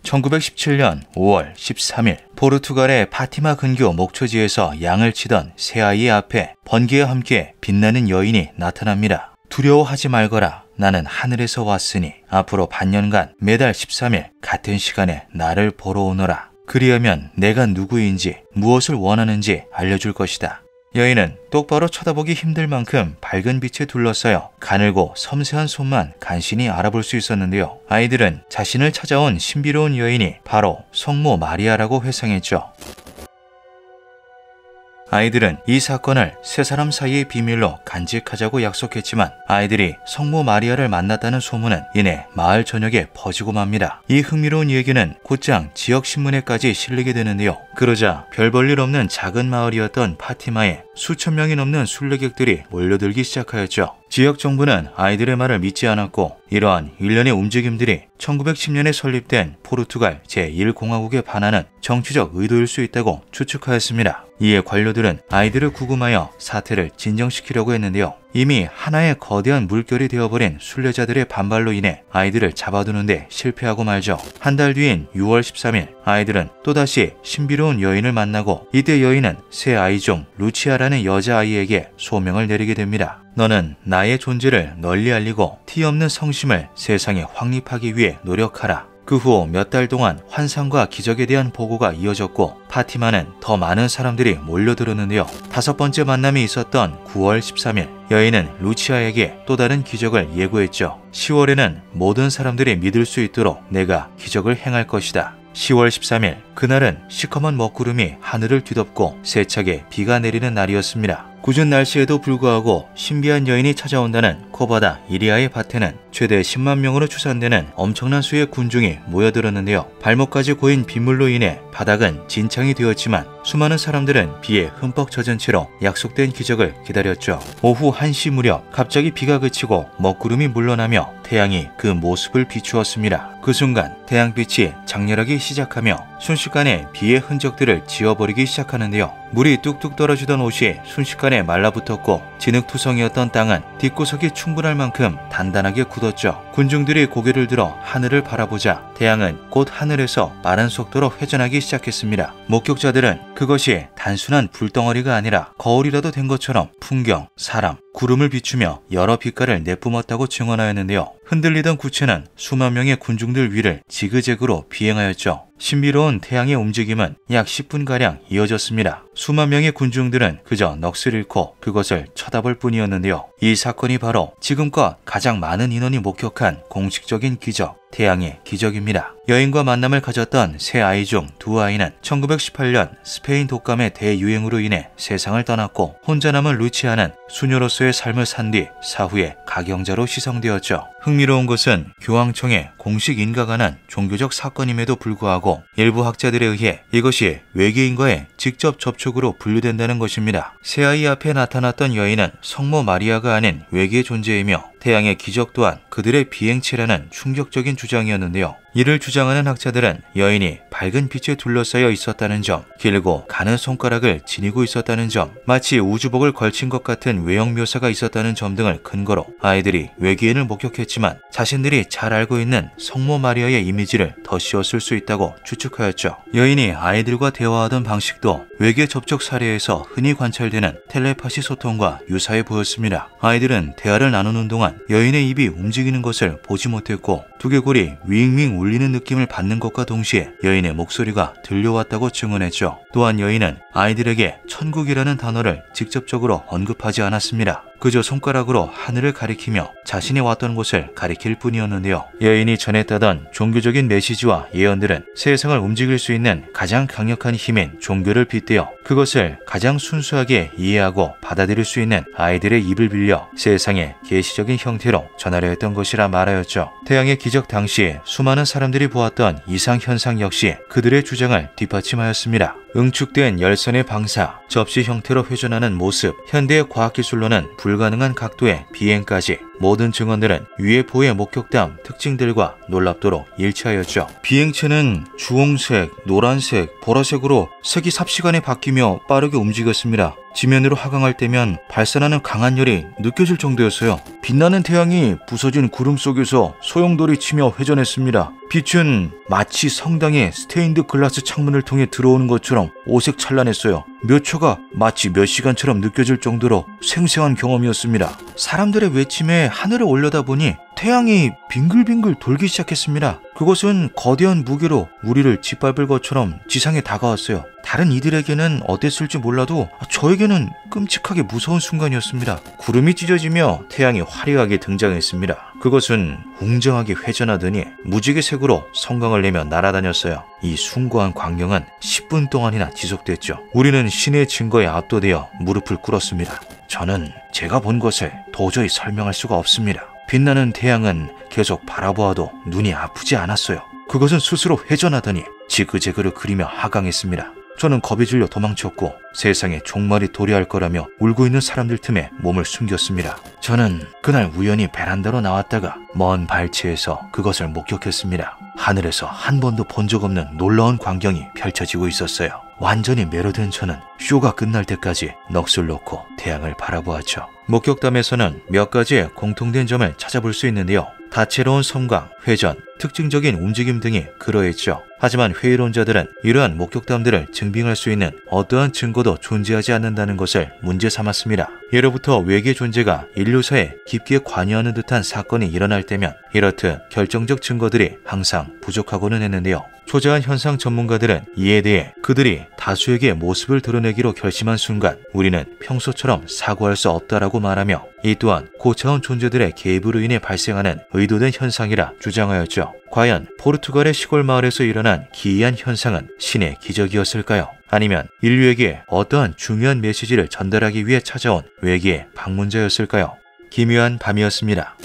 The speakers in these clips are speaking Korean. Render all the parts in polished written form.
1917년 5월 13일 포르투갈의 파티마 근교 목초지에서 양을 치던 새 아이의 앞에 번개와 함께 빛나는 여인이 나타납니다. 두려워하지 말거라. 나는 하늘에서 왔으니 앞으로 반년간 매달 13일 같은 시간에 나를 보러 오너라. 그리하면 내가 누구인지 무엇을 원하는지 알려줄 것이다. 여인은 똑바로 쳐다보기 힘들 만큼 밝은 빛에 둘러싸여 가늘고 섬세한 손만 간신히 알아볼 수 있었는데요. 아이들은 자신을 찾아온 신비로운 여인이 바로 성모 마리아라고 회상했죠. 아이들은 이 사건을 세 사람 사이의 비밀로 간직하자고 약속했지만 아이들이 성모 마리아를 만났다는 소문은 이내 마을 전역에 퍼지고 맙니다. 이 흥미로운 얘기는 곧장 지역신문에까지 실리게 되는데요. 그러자 별 볼 일 없는 작은 마을이었던 파티마에 수천 명이 넘는 순례객들이 몰려들기 시작하였죠. 지역 정부는 아이들의 말을 믿지 않았고 이러한 일련의 움직임들이 1910년에 설립된 포르투갈 제1공화국에 반하는 정치적 의도일 수 있다고 추측하였습니다. 이에 관료들은 아이들을 구금하여 사태를 진정시키려고 했는데요. 이미 하나의 거대한 물결이 되어버린 순례자들의 반발로 인해 아이들을 잡아두는데 실패하고 말죠. 한 달 뒤인 6월 13일 아이들은 또다시 신비로운 여인을 만나고 이때 여인은 새 아이 중 루치아라는 여자아이에게 소명을 내리게 됩니다. 너는 나의 존재를 널리 알리고 티 없는 성심을 세상에 확립하기 위해 노력하라. 그 후 몇 달 동안 환상과 기적에 대한 보고가 이어졌고 파티마는 더 많은 사람들이 몰려들었는데요. 다섯 번째 만남이 있었던 9월 13일 여인은 루치아에게 또 다른 기적을 예고했죠. 10월에는 모든 사람들이 믿을 수 있도록 내가 기적을 행할 것이다. 10월 13일 그날은 시커먼 먹구름이 하늘을 뒤덮고 세차게 비가 내리는 날이었습니다. 궂은 날씨에도 불구하고 신비한 여인이 찾아온다는 코바다 이리아의 밭에는 최대 10만 명으로 추산되는 엄청난 수의 군중이 모여들었는데요. 발목까지 고인 빗물로 인해 바닥은 진창이 되었지만 수많은 사람들은 비에 흠뻑 젖은 채로 약속된 기적을 기다렸죠. 오후 1시 무렵 갑자기 비가 그치고 먹구름이 물러나며 태양이 그 모습을 비추었습니다. 그 순간 태양빛이 장렬하기 시작하며 순식간에 비의 흔적들을 지워버리기 시작하는데요. 물이 뚝뚝 떨어지던 옷이 순식간에 말라붙었고 진흙투성이었던 땅은 뒷구석이 충분할 만큼 단단하게 굳었죠. 군중들이 고개를 들어 하늘을 바라보자 태양은 곧 하늘에서 빠른 속도로 회전하기 시작했습니다. 목격자들은 그것이 단순한 불덩어리가 아니라 거울이라도 된 것처럼 풍경, 사람, 구름을 비추며 여러 빛깔을 내뿜었다고 증언하였는데요. 흔들리던 구체는 수만 명의 군중들 위를 지그재그로 비행하였죠. 신비로운 태양의 움직임은 약 10분가량 이어졌습니다. 수만 명의 군중들은 그저 넋을 잃고 그것을 쳐다볼 뿐이었는데요. 이 사건이 바로 지금껏 가장 많은 인원이 목격한 공식적인 기적, 태양의 기적입니다. 여인과 만남을 가졌던 세 아이 중 두 아이는 1918년 스페인 독감의 대유행으로 인해 세상을 떠났고 혼자 남은 루치아는 수녀로서의 삶을 산 뒤 사후에 가경자로 시성되었죠. 흥미로운 것은 교황청의 공식 인가가 난 종교적 사건임에도 불구하고 일부 학자들에 의해 이것이 외계인과의 직접 접촉으로 분류된다는 것입니다. 새 아이 앞에 나타났던 여인은 성모 마리아가 아닌 외계 존재이며 태양의 기적 또한 그들의 비행체라는 충격적인 주장이었는데요. 이를 주장하는 학자들은 여인이 밝은 빛에 둘러싸여 있었다는 점, 길고 가는 손가락을 지니고 있었다는 점, 마치 우주복을 걸친 것 같은 외형 묘사가 있었다는 점 등을 근거로 아이들이 외계인을 목격했지만 자신들이 잘 알고 있는 성모 마리아의 이미지를 더 씌웠을 수 있다고 추측하였죠. 여인이 아이들과 대화하던 방식도 외계 접촉 사례에서 흔히 관찰되는 텔레파시 소통과 유사해 보였습니다. 아이들은 대화를 나누는 동안 여인의 입이 움직이는 것을 보지 못했고 두개골이 윙윙 울리는 느낌을 받는 것과 동시에 여인의 목소리가 들려왔다고 증언했죠. 또한 여인은 아이들에게 천국이라는 단어를 직접적으로 언급하지 않았습니다. 그저 손가락으로 하늘을 가리키며 자신이 왔던 곳을 가리킬 뿐이었는데요. 여인이 전했다던 종교적인 메시지와 예언들은 세상을 움직일 수 있는 가장 강력한 힘인 종교를 빗대어 그것을 가장 순수하게 이해하고 받아들일 수 있는 아이들의 입을 빌려 세상의 계시적인 형태로 전하려 했던 것이라 말하였죠. 태양의 기적 당시에 수많은 사람들이 보았던 이상현상 역시 그들의 주장을 뒷받침하였습니다. 응축된 열선의 방사, 접시 형태로 회전하는 모습, 현대의 과학기술로는 불가능한 각도의 비행까지 모든 증언들은 UFO의 목격담 특징들과 놀랍도록 일치하였죠. 비행체는 주홍색, 노란색, 보라색으로 색이 삽시간에 바뀌며 빠르게 움직였습니다. 지면으로 하강할 때면 발산하는 강한 열이 느껴질 정도였어요. 빛나는 태양이 부서진 구름 속에서 소용돌이 치며 회전했습니다. 빛은 마치 성당의 스테인드 글라스 창문을 통해 들어오는 것처럼 오색찬란했어요. 몇 초가 마치 몇 시간처럼 느껴질 정도로 생생한 경험이었습니다. 사람들의 외침에 하늘을 올려다보니 태양이 빙글빙글 돌기 시작했습니다. 그것은 거대한 무게로 우리를 짓밟을 것처럼 지상에 다가왔어요. 다른 이들에게는 어땠을지 몰라도 저에게는 끔찍하게 무서운 순간이었습니다. 구름이 찢어지며 태양이 화려하게 등장했습니다. 그것은 웅장하게 회전하더니 무지개 색으로 성광을 내며 날아다녔어요. 이 숭고한 광경은 10분 동안이나 지속됐죠. 우리는 신의 증거에 압도되어 무릎을 꿇었습니다. 저는 제가 본 것을 도저히 설명할 수가 없습니다. 빛나는 태양은 계속 바라보아도 눈이 아프지 않았어요. 그것은 스스로 회전하더니 지그재그를 그리며 하강했습니다. 저는 겁에 질려 도망쳤고 세상에 종말이 도래할 거라며 울고 있는 사람들 틈에 몸을 숨겼습니다. 저는 그날 우연히 베란다로 나왔다가 먼 발치에서 그것을 목격했습니다. 하늘에서 한 번도 본 적 없는 놀라운 광경이 펼쳐지고 있었어요. 완전히 매료된 저는 쇼가 끝날 때까지 넋을 놓고 태양을 바라보았죠. 목격담에서는 몇 가지의 공통된 점을 찾아볼 수 있는데요. 다채로운 섬광, 회전, 특징적인 움직임 등이 그러했죠. 하지만 회의론자들은 이러한 목격담들을 증빙할 수 있는 어떠한 증거도 존재하지 않는다는 것을 문제 삼았습니다. 예로부터 외계 존재가 인류사에 깊게 관여하는 듯한 사건이 일어날 때면 이렇듯 결정적 증거들이 항상 부족하고는 했는데요. 초자한 현상 전문가들은 이에 대해 그들이 다수에게 모습을 드러내기로 결심한 순간 우리는 평소처럼 사고할 수 없다라고 말하며 이 또한 고차원 존재들의 개입으로 인해 발생하는 의도된 현상이라 주장하였죠. 과연 포르투갈의 시골 마을에서 일어난 기이한 현상은 신의 기적이었을까요? 아니면 인류에게 어떠한 중요한 메시지를 전달하기 위해 찾아온 외계의 방문자였을까요? 기묘한 밤이었습니다.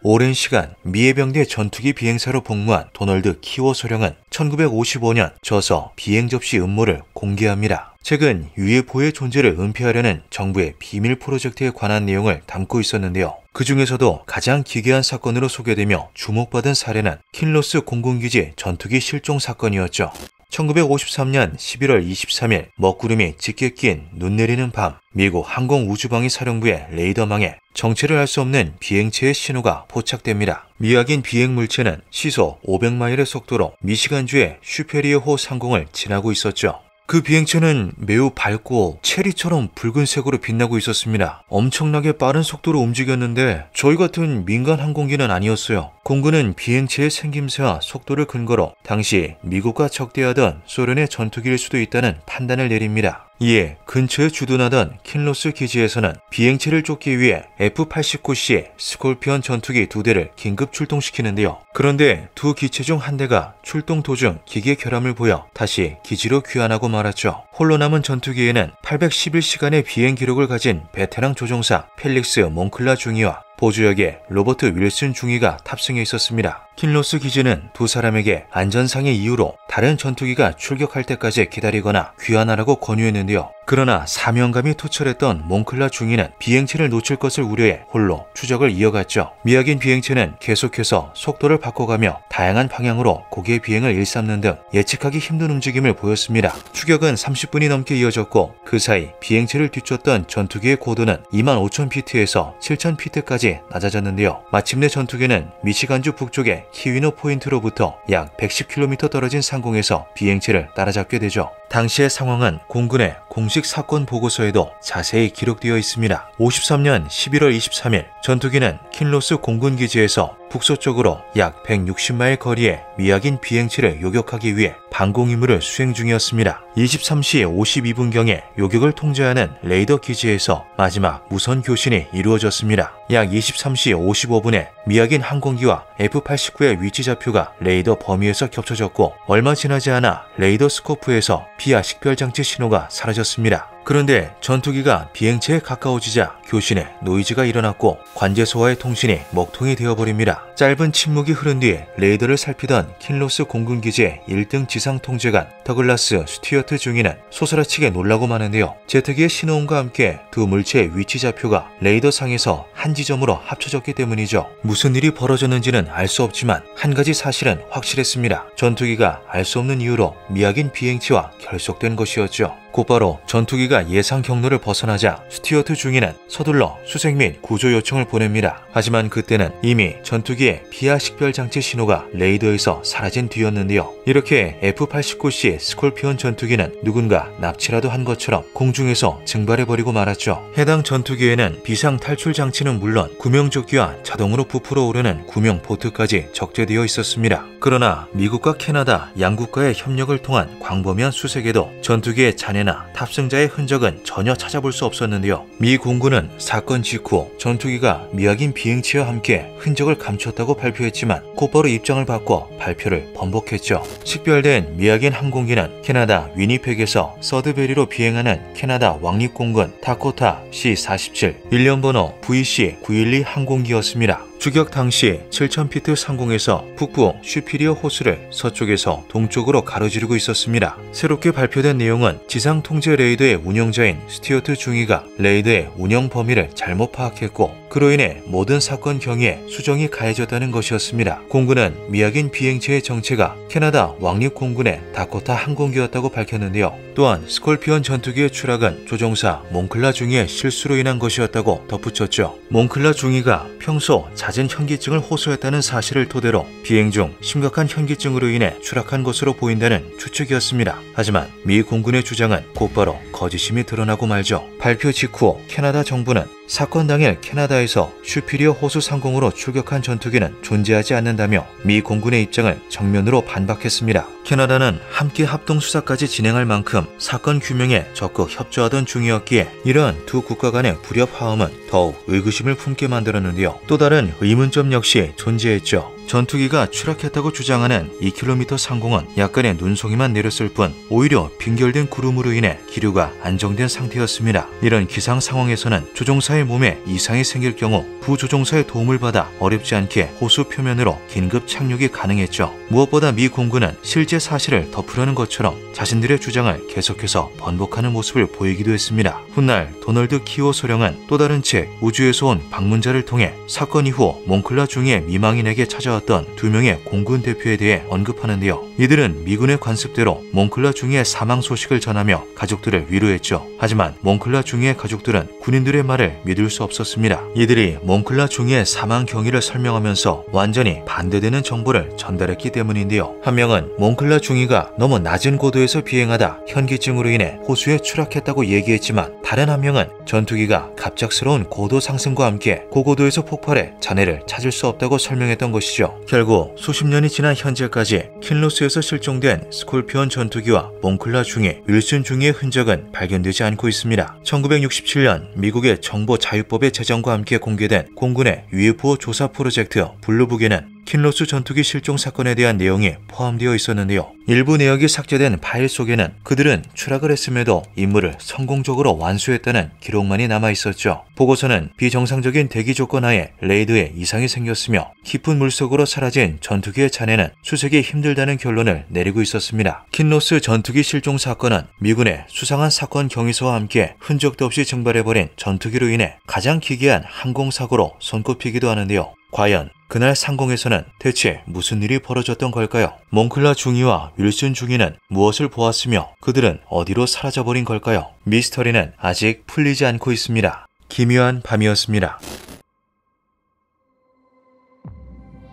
오랜 시간 미해병대 전투기 비행사로 복무한 도널드 키워 소령은 1955년 저서 비행 접시 음모를 공개합니다. 최근 UFO의 존재를 은폐하려는 정부의 비밀 프로젝트에 관한 내용을 담고 있었는데요. 그 중에서도 가장 기괴한 사건으로 소개되며 주목받은 사례는 킨로스 공군기지 전투기 실종 사건이었죠. 1953년 11월 23일 먹구름이 짙게 낀 눈 내리는 밤, 미국 항공우주방위 사령부의 레이더망에 정체를 알 수 없는 비행체의 신호가 포착됩니다. 미확인 비행 물체는 시속 500마일의 속도로 미시간주의 슈페리어호 상공을 지나고 있었죠. 그 비행체는 매우 밝고 체리처럼 붉은색으로 빛나고 있었습니다. 엄청나게 빠른 속도로 움직였는데 저희 같은 민간 항공기는 아니었어요. 공군은 비행체의 생김새와 속도를 근거로 당시 미국과 적대하던 소련의 전투기일 수도 있다는 판단을 내립니다. 이에 근처에 주둔하던 킨로스 기지에서는 비행체를 쫓기 위해 F-89C 스콜피언 전투기 2대를 긴급 출동시키는데요. 그런데 두 기체 중 한 대가 출동 도중 기계 결함을 보여 다시 기지로 귀환하고 말았죠. 홀로 남은 전투기에는 811시간의 비행 기록을 가진 베테랑 조종사 펠릭스 몽클라 중위와 보조역에 로버트 윌슨 중위가 탑승해 있었습니다. 킨로스 기지는 두 사람에게 안전상의 이유로 다른 전투기가 출격할 때까지 기다리거나 귀환하라고 권유했는데요. 그러나 사명감이 투철했던 몽클라 중위는 비행체를 놓칠 것을 우려해 홀로 추적을 이어갔죠. 미확인 비행체는 계속해서 속도를 바꿔가며 다양한 방향으로 고개 비행을 일삼는 등 예측하기 힘든 움직임을 보였습니다. 추격은 30분이 넘게 이어졌고 그 사이 비행체를 뒤쫓던 전투기의 고도는 25,000피트에서 7,000피트까지 낮아졌는데요. 마침내 전투기는 미시간주 북쪽의 키위노 포인트로부터 약 110km 떨어진 상공에서 비행체를 따라잡게 되죠. 당시의 상황은 공군의 공식 사건 보고서에도 자세히 기록되어 있습니다. 53년 11월 23일 전투기는 킨로스 공군기지에서 북서쪽으로 약 160마일 거리에 미확인 비행체를 요격하기 위해 방공 임무를 수행 중이었습니다. 23시 52분경에 요격을 통제하는 레이더 기지에서 마지막 무선 교신이 이루어졌습니다. 약 23시 55분에 미확인 항공기와 F-89의 위치 좌표가 레이더 범위에서 겹쳐졌고 얼마 지나지 않아 레이더 스코프에서 비아 식별장치 신호가 사라졌습니다. 그런데 전투기가 비행체에 가까워지자 교신에 노이즈가 일어났고 관제소와의 통신이 먹통이 되어버립니다. 짧은 침묵이 흐른 뒤 레이더를 살피던 킨로스 공군기지의 1등 지상 통제관 더글라스 스튜어트 중위는 소스라치게 놀라고 마는데요. 제트기의 신호음과 함께 두 물체의 위치 좌표가 레이더 상에서 한 지점으로 합쳐졌기 때문이죠. 무슨 일이 벌어졌는지는 알 수 없지만 한 가지 사실은 확실했습니다. 전투기가 알 수 없는 이유로 미확인 비행체와 결속된 것이었죠. 곧바로 전투기가 예상 경로를 벗어나자 스튜어트 중위는 서둘러 수색 및 구조 요청을 보냅니다. 하지만 그때는 이미 전투기의 비하 식별 장치 신호가 레이더에서 사라진 뒤였는데요. 이렇게 F-89C 스콜피온 전투기는 누군가 납치라도 한 것처럼 공중에서 증발해버리고 말았죠. 해당 전투기에는 비상 탈출 장치는 물론 구명조끼와 자동으로 부풀어 오르는 구명 보트까지 적재되어 있었습니다. 그러나 미국과 캐나다 양국과의 협력을 통한 광범위한 수색에도 전투기의 잔해나 탑승자의 흔적은 전혀 찾아볼 수 없었는데요. 미 공군은 사건 직후 전투기가 미확인 비행체와 함께 흔적을 감췄다고 발표했지만 곧바로 입장을 바꿔 발표를 번복했죠. 식별된 미확인 항공기는 캐나다 위니펙에서 서드베리로 비행하는 캐나다 왕립공군 다코타 C-47 일련번호 VC-912 항공기였습니다. 추격 당시 7,000피트 상공에서 북부 슈피리어 호수를 서쪽에서 동쪽으로 가로지르고 있었습니다. 새롭게 발표된 내용은 지상 통제 레이더의 운영자인 스튜어트 중위가 레이더의 운영 범위를 잘못 파악했고 그로 인해 모든 사건 경위에 수정이 가해졌다는 것이었습니다. 공군은 미확인 비행체의 정체가 캐나다 왕립공군의 다코타 항공기였다고 밝혔는데요. 또한 스콜피온 전투기의 추락은 조종사 몽클라 중위의 실수로 인한 것이었다고 덧붙였죠. 몽클라 중위가 평소 잦은 현기증을 호소했다는 사실을 토대로 비행 중 심각한 현기증으로 인해 추락한 것으로 보인다는 추측이었습니다. 하지만 미 공군의 주장은 곧바로 거짓임이 드러나고 말죠. 발표 직후 캐나다 정부는 사건 당일 캐나다에서 슈피리어 호수 상공으로 출격한 전투기는 존재하지 않는다며 미 공군의 입장을 정면으로 반박했습니다. 캐나다는 함께 합동수사까지 진행할 만큼 사건 규명에 적극 협조하던 중이었기에 이러한 두 국가 간의 불협 화음은 더욱 의구심을 품게 만들었는데요. 또 다른 의문점 역시 존재했죠. 전투기가 추락했다고 주장하는 2km 상공은 약간의 눈송이만 내렸을 뿐 오히려 빙결된 구름으로 인해 기류가 안정된 상태였습니다. 이런 기상 상황에서는 조종사의 몸에 이상이 생길 경우 부조종사의 도움을 받아 어렵지 않게 호수 표면으로 긴급 착륙이 가능했죠. 무엇보다 미 공군은 실제 사실을 덮으려는 것처럼 자신들의 주장을 계속해서 번복하는 모습을 보이기도 했습니다. 훗날 도널드 키오 소령은 또 다른 책 우주에서 온 방문자를 통해 사건 이후 몽클라 중위의 미망인에게 찾아왔던 두 명의 공군 대표에 대해 언급하는데요. 이들은 미군의 관습대로 몽클라 중위의 사망 소식을 전하며 가족들을 위로했죠. 하지만 몽클라 중위의 가족들은 군인들의 말을 믿을 수 없었습니다. 이들이 몽클라 중위의 사망 경위를 설명하면서 완전히 반대되는 정보를 전달했기 때문인데요. 한 명은 몽클라 중위가 너무 낮은 고도에서 비행하다 현기증으로 인해 호수에 추락했다고 얘기했지만 다른 한 명은 전투기가 갑작스러운 고도 상승과 함께 고고도에서 폭발해 잔해를 찾을 수 없다고 설명했던 것이죠. 결국 수십 년이 지난 현재까지 킨로스에서 실종된 스콜피온 전투기와 몽클라 중위, 윌슨 중위의 흔적은 발견되지 않고 있습니다. 1967년 미국의 정보자유법의 제정과 함께 공개된 공군의 UFO 조사 프로젝트 블루북에는 킨로스 전투기 실종 사건에 대한 내용이 포함되어 있었는데요. 일부 내역이 삭제된 파일 속에는 그들은 추락을 했음에도 임무를 성공적으로 완수했다는 기록만이 남아있었죠. 보고서는 비정상적인 대기 조건 하에 레이더에 이상이 생겼으며 깊은 물속으로 사라진 전투기의 잔해는 수색이 힘들다는 결론을 내리고 있었습니다. 킨로스 전투기 실종 사건은 미군의 수상한 사건 경위서와 함께 흔적도 없이 증발해버린 전투기로 인해 가장 기괴한 항공사고로 손꼽히기도 하는데요. 과연 그날 상공에서는 대체 무슨 일이 벌어졌던 걸까요? 몽클라 중위와 윌슨 중위는 무엇을 보았으며 그들은 어디로 사라져버린 걸까요? 미스터리는 아직 풀리지 않고 있습니다. 기묘한 밤이었습니다.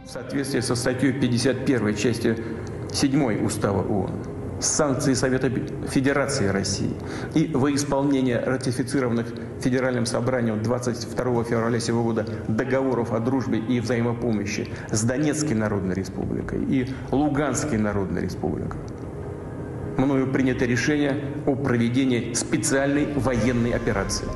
В соответствии со статьей 51 частью 7 Устава ООН, санкции Совета Федерации России и во исполнение ратифицированных Федеральным собранием 22 февраля сего года договоров о дружбе и взаимопомощи с Донецкой Народной Республикой и Луганской Народной Республикой, мною принято решение о проведении специальной военной операции.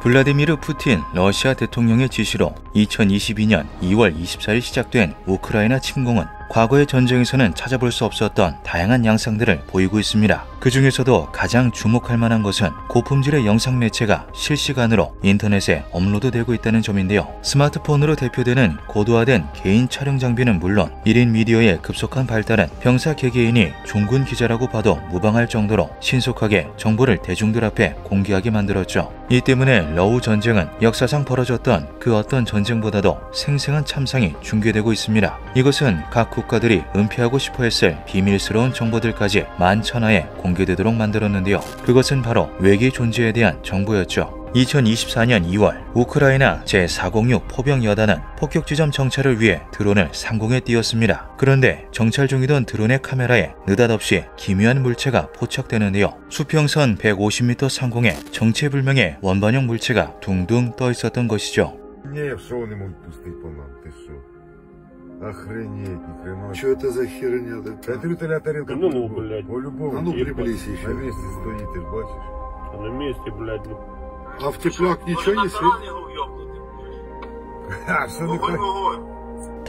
블라디미르 푸틴 러시아 대통령의 지시로 2022년 2월 24일 시작된 우크라이나 침공은 과거의 전쟁에서는 찾아볼 수 없었던 다양한 양상들을 보이고 있습니다. 그 중에서도 가장 주목할 만한 것은 고품질의 영상 매체가 실시간으로 인터넷에 업로드되고 있다는 점인데요. 스마트폰으로 대표되는 고도화된 개인 촬영 장비는 물론 1인 미디어의 급속한 발달은 병사 개개인이 종군 기자라고 봐도 무방할 정도로 신속하게 정보를 대중들 앞에 공개하게 만들었죠. 이 때문에 러우 전쟁은 역사상 벌어졌던 그 어떤 전쟁보다도 생생한 참상이 중계되고 있습니다. 이것은 각 국가들이 은폐하고 싶어 했을 비밀스러운 정보들까지 만천하에 공개되도록 만들었는데요. 그것은 바로 외계 존재에 대한 정보였죠. 2024년 2월 우크라이나 제406 포병여단은 폭격지점 정찰을 위해 드론을 상공에 띄웠습니다. 그런데 정찰 중이던 드론의 카메라에 느닷없이 기묘한 물체가 포착되는데요. 수평선 150m 상공에 정체불명의 원반형 물체가 둥둥 떠 있었던 것이죠. Охренеть, ни хрена. Что это за херня такая? Это тарелка. Ну, блядь. По-любому. А ну, приблизь еще. На месте стоит, ты бачишь? На месте, блядь. А в теплак ничего не светит? А, что такое?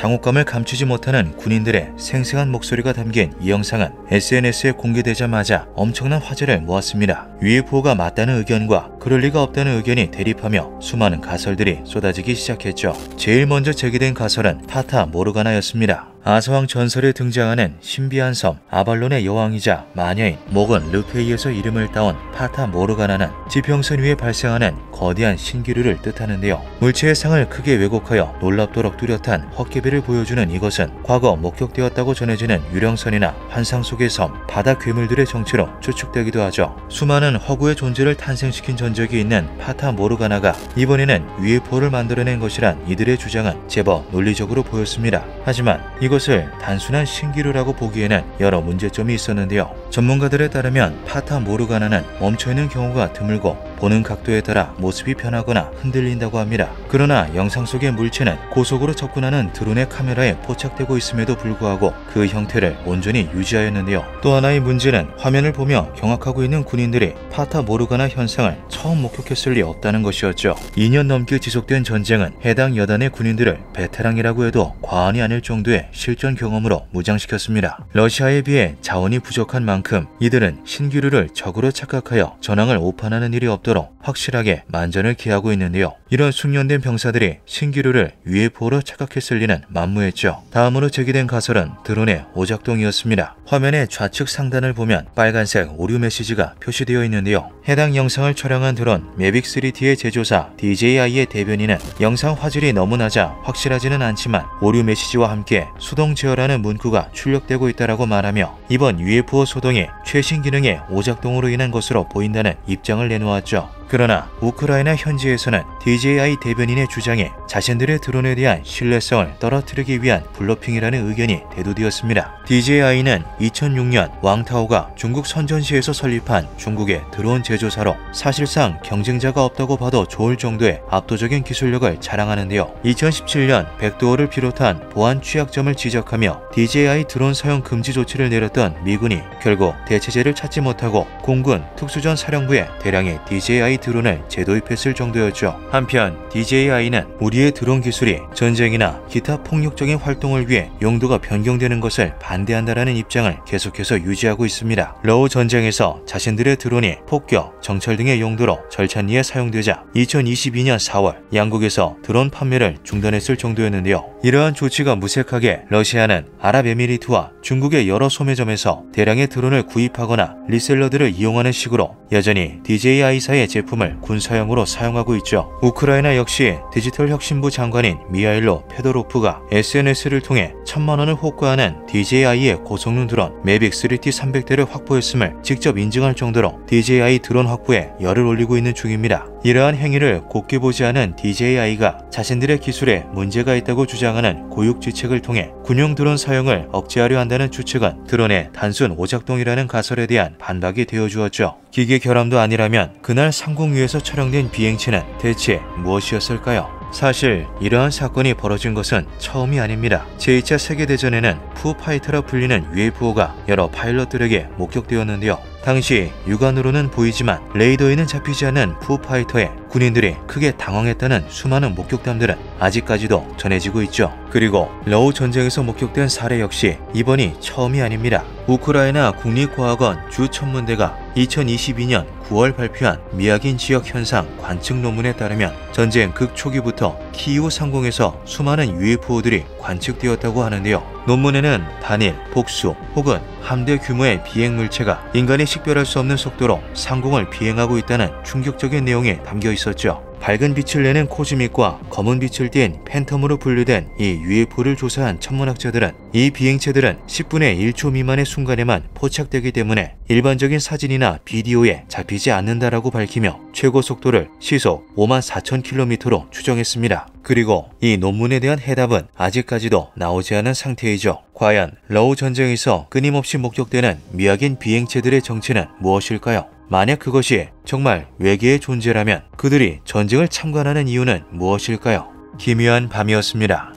당혹감을 감추지 못하는 군인들의 생생한 목소리가 담긴 이 영상은 SNS에 공개되자마자 엄청난 화제를 모았습니다. UFO가 맞다는 의견과 그럴 리가 없다는 의견이 대립하며 수많은 가설들이 쏟아지기 시작했죠. 제일 먼저 제기된 가설은 파타 모르가나였습니다. 아서왕 전설에 등장하는 신비한 섬 아발론의 여왕이자 마녀인 모건 르페이에서 이름을 따온 파타 모르가나는 지평선 위에 발생하는 거대한 신기루를 뜻하는데요. 물체의 상을 크게 왜곡하여 놀랍도록 뚜렷한 헛개비를 보여주는 이것은 과거 목격되었다고 전해지는 유령선이나 환상 속의 섬, 바다 괴물들의 정체로 추측되기도 하죠. 수많은 허구의 존재를 탄생시킨 전적이 있는 파타 모르가나가 이번에는 UFO를 만들어낸 것이란 이들의 주장은 제법 논리적으로 보였습니다. 하지만 이것을 단순한 신기루라고 보기에는 여러 문제점이 있었는데요. 전문가들에 따르면 파타 모르가나는 멈춰있는 경우가 드물고 보는 각도에 따라 모습이 변하거나 흔들린다고 합니다. 그러나 영상 속의 물체는 고속으로 접근하는 드론의 카메라에 포착되고 있음에도 불구하고 그 형태를 온전히 유지하였는데요. 또 하나의 문제는 화면을 보며 경악하고 있는 군인들이 파타 모르가나 현상을 처음 목격했을 리 없다는 것이었죠. 2년 넘게 지속된 전쟁은 해당 여단의 군인들을 베테랑이라고 해도 과언이 아닐 정도의 실전 경험으로 무장시켰습니다. 러시아에 비해 자원이 부족한 만큼 이들은 신기루를 적으로 착각하여 전황을 오판하는 일이 없도록 확실하게 만전을 기하고 있는데요. 이런 숙련된 병사들이 신기루를 UFO로 착각했을 리는 만무했죠. 다음으로 제기된 가설은 드론의 오작동이었습니다. 화면의 좌측 상단을 보면 빨간색 오류 메시지가 표시되어 있는데요. 해당 영상을 촬영한 드론 매빅3T의 제조사 DJI의 대변인은 영상 화질이 너무 낮아 확실하지는 않지만 오류 메시지와 함께 수동 제어라는 문구가 출력되고 있다라고 말하며 이번 UFO 소동이 최신 기능의 오작동으로 인한 것으로 보인다는 입장을 내놓았죠. 그러나 우크라이나 현지에서는 DJI 대변인의 주장에 자신들의 드론에 대한 신뢰성을 떨어뜨리기 위한 블러핑이라는 의견이 대두되었습니다. DJI는 2006년 왕타오가 중국 선전시에서 설립한 중국의 드론 제조사로 사실상 경쟁자가 없다고 봐도 좋을 정도의 압도적인 기술력을 자랑하는데요. 2017년 백도어를 비롯한 보안 취약점을 지적하며 DJI 드론 사용 금지 조치를 내렸던 미군이 결국 대체제를 찾지 못하고 공군 특수전 사령부에 대량의 DJI 드론을 재도입했을 정도였죠. 한편 DJI는 우리의 드론 기술이 전쟁이나 기타 폭력적인 활동을 위해 용도가 변경되는 것을 반대한다라는 입장을 계속해서 유지하고 있습니다. 러우 전쟁에서 자신들의 드론이 폭격, 정찰 등의 용도로 절찬리에 사용되자 2022년 4월 양국에서 드론 판매를 중단했을 정도였는데요. 이러한 조치가 무색하게 러시아는 아랍에미리트와 중국의 여러 소매점에서 대량의 드론을 구입하거나 리셀러들을 이용하는 식으로 여전히 DJI사의 제품을 군사용으로 사용하고 있죠. 우크라이나 역시 디지털 혁신부 장관인 미하일로 페도로프가 SNS를 통해 1000만원을 호가하는 DJI의 고성능 드론 매빅3T 300대를 확보했음을 직접 인증할 정도로 DJI 드론 확보에 열을 올리고 있는 중입니다. 이러한 행위를 곱게 보지 않은 DJI가 자신들의 기술에 문제가 있다고 주장하는 고육지책을 통해 군용 드론 사용을 억제하려 한다는 추측은 드론의 단순 오작동이라는 가설에 대한 반박이 되어주었죠. 기계 결함도 아니라면 그날 상공 위에서 촬영된 비행체는 대체 무엇이었을까요? 사실 이러한 사건이 벌어진 것은 처음이 아닙니다. 제2차 세계대전에는 푸 파이터라 불리는 UFO가 여러 파일럿들에게 목격되었는데요. 당시 육안으로는 보이지만 레이더에는 잡히지 않는 푸 파이터에 군인들이 크게 당황했다는 수많은 목격담들은 아직까지도 전해지고 있죠. 그리고 러우 전쟁에서 목격된 사례 역시 이번이 처음이 아닙니다. 우크라이나 국립과학원 주천문대가 2022년 9월 발표한 미야긴 지역 현상 관측 논문에 따르면 전쟁 극초기부터 키이우 상공에서 수많은 UFO들이 관측되었다고 하는데요. 논문에는 단일, 복수 혹은 함대 규모의 비행 물체가 인간이 식별할 수 없는 속도로 상공을 비행하고 있다는 충격적인 내용이 담겨 있었죠. 밝은 빛을 내는 코즈믹과 검은 빛을 띤 팬텀으로 분류된 이 UFO를 조사한 천문학자들은 이 비행체들은 10분의 1초 미만의 순간에만 포착되기 때문에 일반적인 사진이나 비디오에 잡히지 않는다라고 밝히며 최고 속도를 시속 54,000km로 추정했습니다. 그리고 이 논문에 대한 해답은 아직까지도 나오지 않은 상태이죠. 과연 러우 전쟁에서 끊임없이 목격되는 미약인 비행체들의 정체는 무엇일까요? 만약 그것이 정말 외계의 존재라면 그들이 전쟁을 참관하는 이유는 무엇일까요? 기묘한 밤이었습니다.